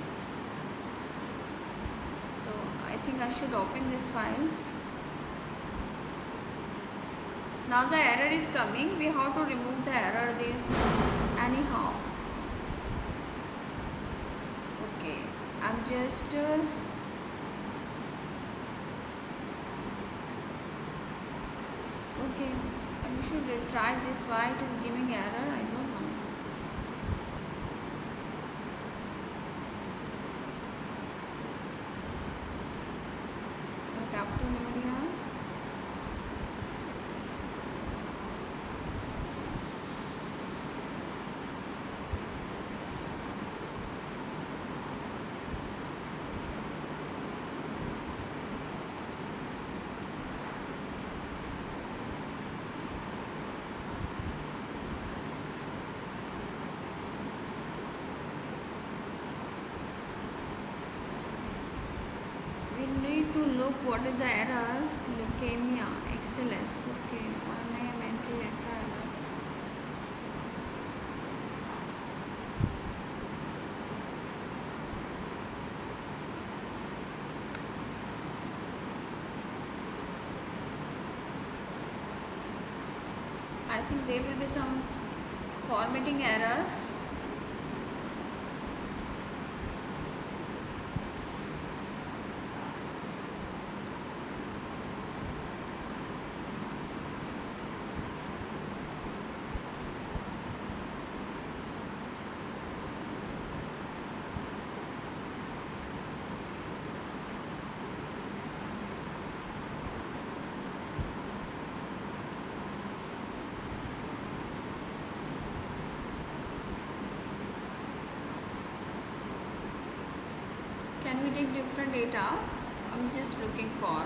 So I think I should open this file. Now the error is coming. We have to remove the error this anyhow. Okay, I'm just. Okay, we should try this. Why it is giving error? I don't know. Capital media. We need to look what is the error. Leukemia, XLS. Okay, why am I meant to try error? I think there will be some formatting error. Can we take different data? I'm just looking for.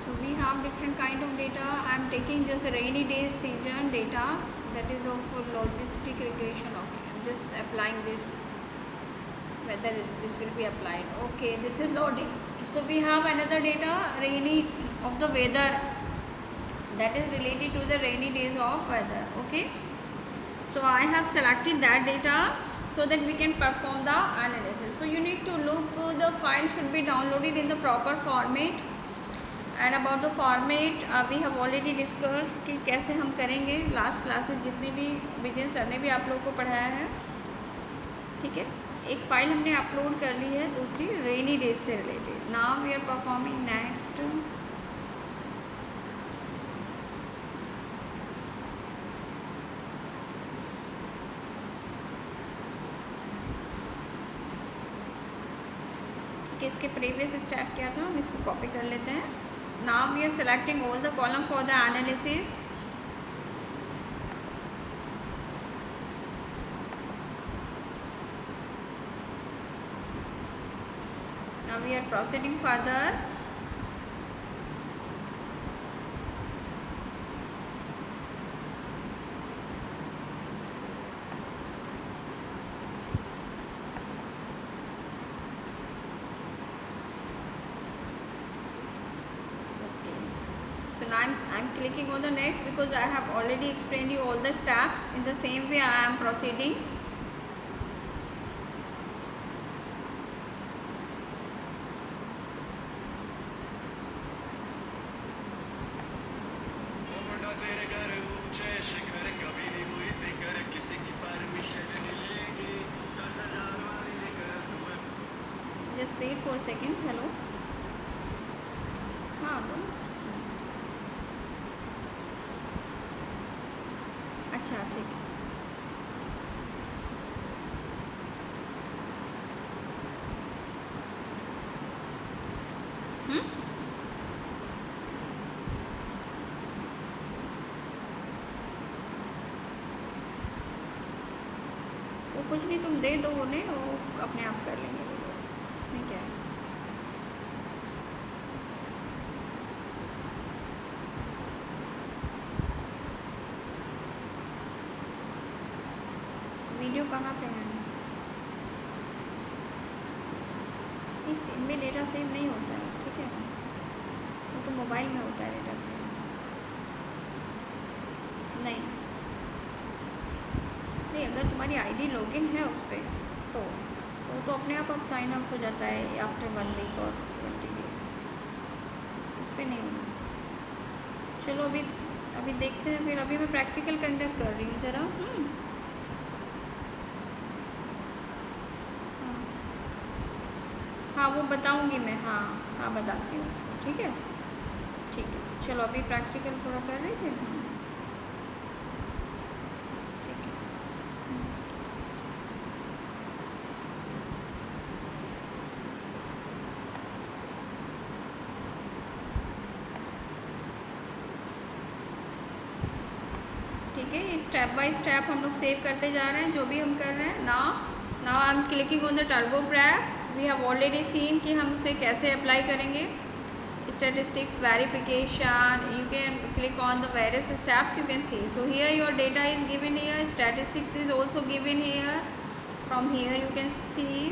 So we have different kind of data. I am taking just rainy days season data, that is of logistic regression. Okay, I am just applying this, whether this will be applied. Okay, this is loading. So we have another data, rainy of the weather, that is related to the rainy days of weather. Okay, so I have selected that data so that we can perform the analysis. So you need to look, the file should be downloaded in the proper format. And about the format we have already discuss कि कैसे हम करेंगे. Last classes जितने भी विजय sir ने भी आप लोगों को पढ़ाया है. ठीक है, एक फ़ाइल हमने अपलोड कर ली है, दूसरी रेनी डेज से related. Now we are performing next. कि इसके प्रीवियस स्टेप क्या था, हम इसको कॉपी कर लेते हैं. Now we are selecting all the column for the analysis. Now we are proceeding further. So now I'm clicking on the next because I have already explained you all the steps. In the same way I am proceeding. Just wait for a second. Hello. हाँ बोलो. अच्छा ठीक है. वो कुछ नहीं, तुम दे दो उन्हें, वो अपने आप कर लेंगे वो लोग. इसमें क्या है? वीडियो कहाँ पे है? इस सिम में डेटा सेव नहीं होता है, ठीक है, वो तो मोबाइल में होता है डेटा सेव। नहीं नहीं, अगर तुम्हारी आईडी लॉगिन है उस पर तो वो तो अपने आप साइन अप हो जाता है आफ्टर 1 वीक और 20 डेज, उस पर नहीं होना। चलो अभी अभी देखते हैं, फिर अभी मैं प्रैक्टिकल कंडक्ट कर रही हूँ ज़रा। हाँ वो बताऊँगी मैं, हाँ हाँ बताती हूँ उसको, ठीक है ठीक है। चलो अभी प्रैक्टिकल थोड़ा कर रहे थे, ठीक है। ठीक है, स्टेप बाय स्टेप हम लोग सेव करते जा रहे हैं जो भी हम कर रहे हैं। Now I am clicking on the turbo prep. We have already seen कि हम उसे कैसे अप्लाई करेंगे। Statistics verification, you can click on the various steps, you can see. So here your data is given here, statistics is also given here. From here you can see.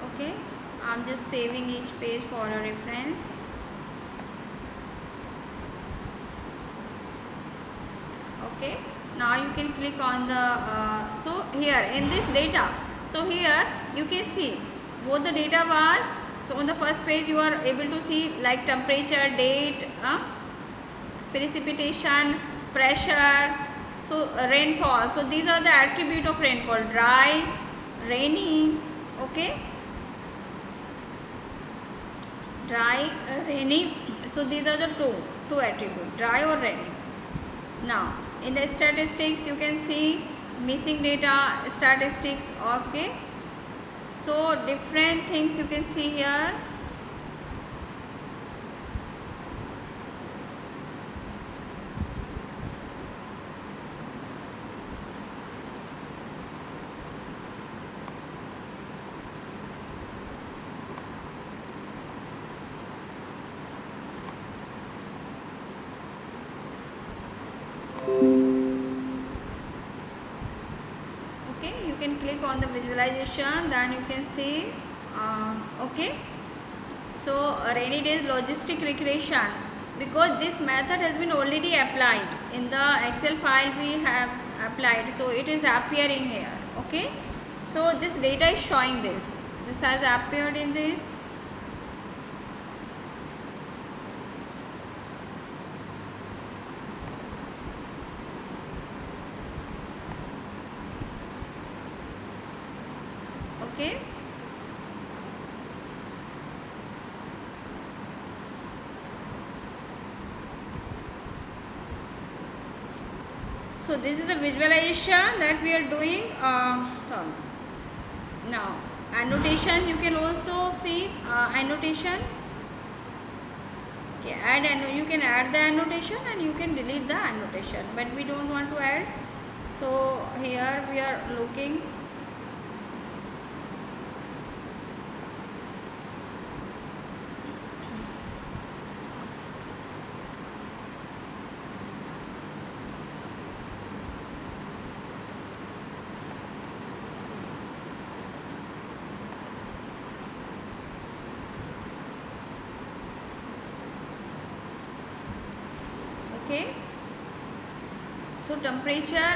Okay, I'm just saving each page for a reference. Okay, now you can click on the so here in this data, so here you can see what the data was. So on the first page you are able to see like temperature, date, precipitation, pressure, so rainfall. So these are the attribute of rainfall: dry, rainy. Okay, dry, rainy. So these are the two attribute, dry or rainy. Now in the statistics you can see missing data statistics. Okay, so different things you can see here. You can click on the visualization, then you can see okay, so rainy days logistic recreation, because this method has been already applied in the Excel file we have applied, so it is appearing here. Okay, so this data is showing this has appeared in this. Okay, so this is the visualization that we are doing. Now annotation, you can also see annotation. Okay, you can add the annotation and you can delete the annotation, but we don't want to add, so here we are looking. Okay, so temperature,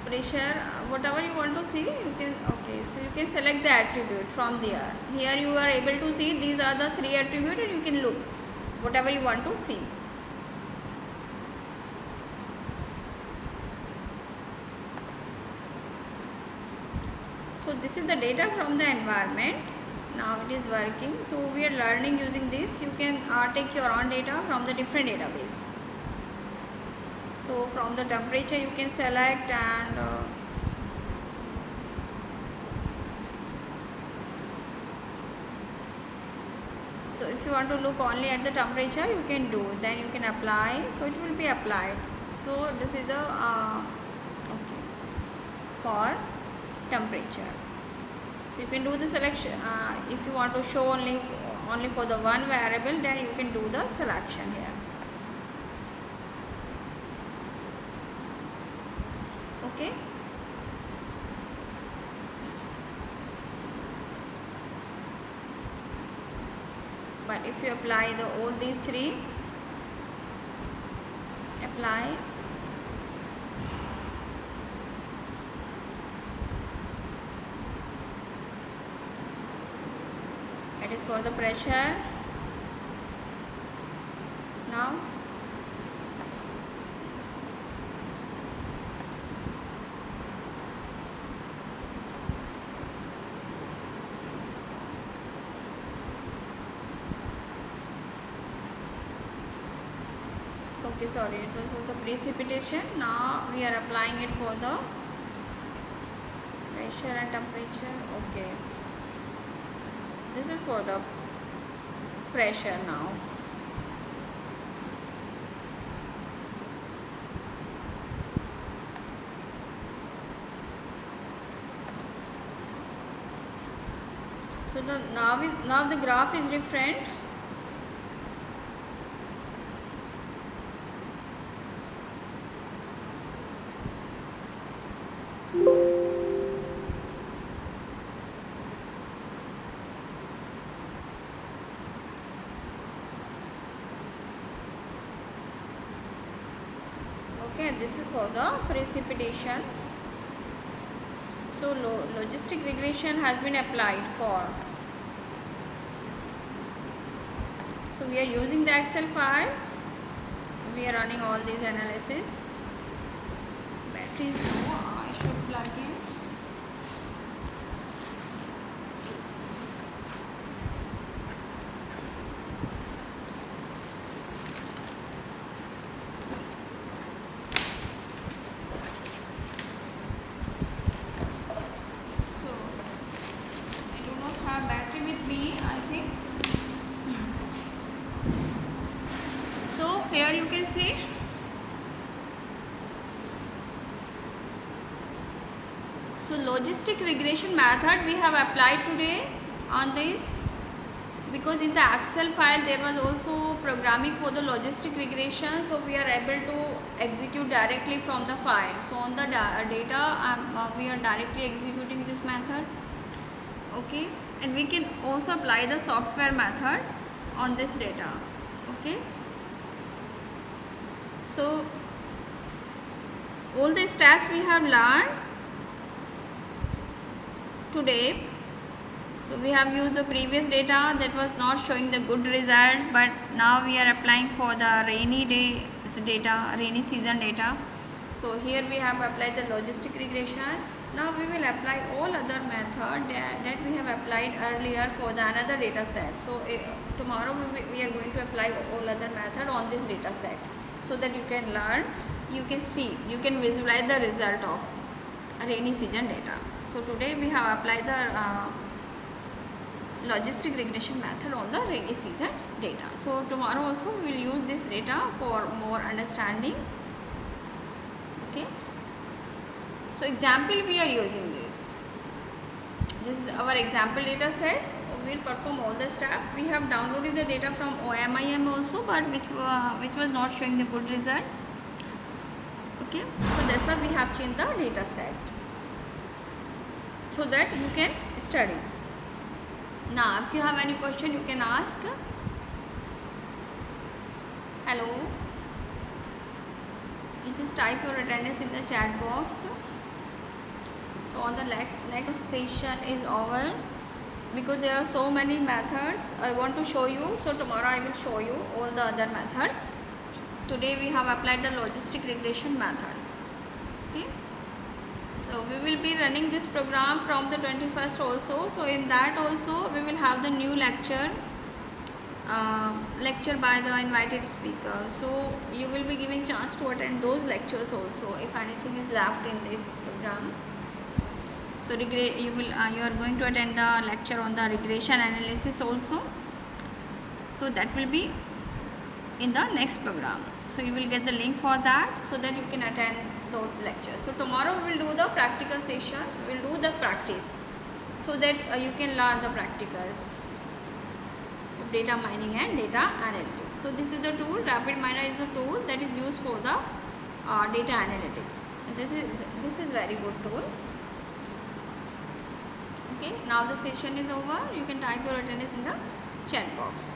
pressure, whatever you want to see you can. Okay, so you can select the attribute from there. Here you are able to see these are the 3 attributes and you can look whatever you want to see. So this is the data from the environment. Now it is working, so we are learning using this. You can take your own data from the different database. So from the temperature you can select, and so if you want to look only at the temperature you can do, then you can apply, so it will be applied. So this is the okay for temperature. So you can do the selection. If you want to show only for the one variable, then you can do the selection here. Okay. But if you apply all these three, apply, it is for the pressure. Now okay, sorry, it was for the precipitation. Now we are applying it for the pressure and temperature. Okay, this is for the pressure now. So now the graph is different. Okay, this is for the precipitation. So logistic regression has been applied for. So we are using the Excel file. We are running all these analysis. Battery is low. I should plug in. Battery with me, I think. So here you can see logistic regression method we have applied today on this, because in the Excel file there was also programming for the logistic regression, so we are able to execute directly from the file. So on the data we are directly executing this method. Okay, and we can also apply the software method on this data. Okay, so all the steps we have learned today. So we have used the previous data that was not showing the good result, but now we are applying for the rainy day data, rainy season data. So here we have applied the logistic regression. Now we will apply all other method that we have applied earlier for the another data set. So tomorrow we are going to apply all other method on this data set, so that you can learn, you can see, you can visualize the result of rainy season data. So today we have applied the logistic regression method on the rainy season data. So tomorrow also we will use this data for more understanding. Okay, so example we are using this is our example data set. We will perform all the steps. We have downloaded the data from OMIM also, but which was not showing the good result. Okay, so that's why we have changed the data set, so that you can study. Now if you have any question, you can ask. Hello, you just type your attendance in the chat box. So on the next session is over, because there are so many methods I want to show you. So tomorrow I will show you all the other methods. Today we have applied the logistic regression methods. Okay, so we will be running this program from the 21st also. So in that also we will have the new lecture by the invited speaker. So you will be giving chance to attend those lectures also if anything is left in this program. So you are going to attend the lecture on the regression analysis also. So that will be in the next program. So you will get the link for that, so that you can attend those lectures. So tomorrow we will do the practical session, we will do the practice, so that you can learn the practicals of data mining and data analytics. So this is the tool, RapidMiner is the tool that is used for the data analytics. This is very good tool. Okay, now the session is over. You can type your attendance in the chat box.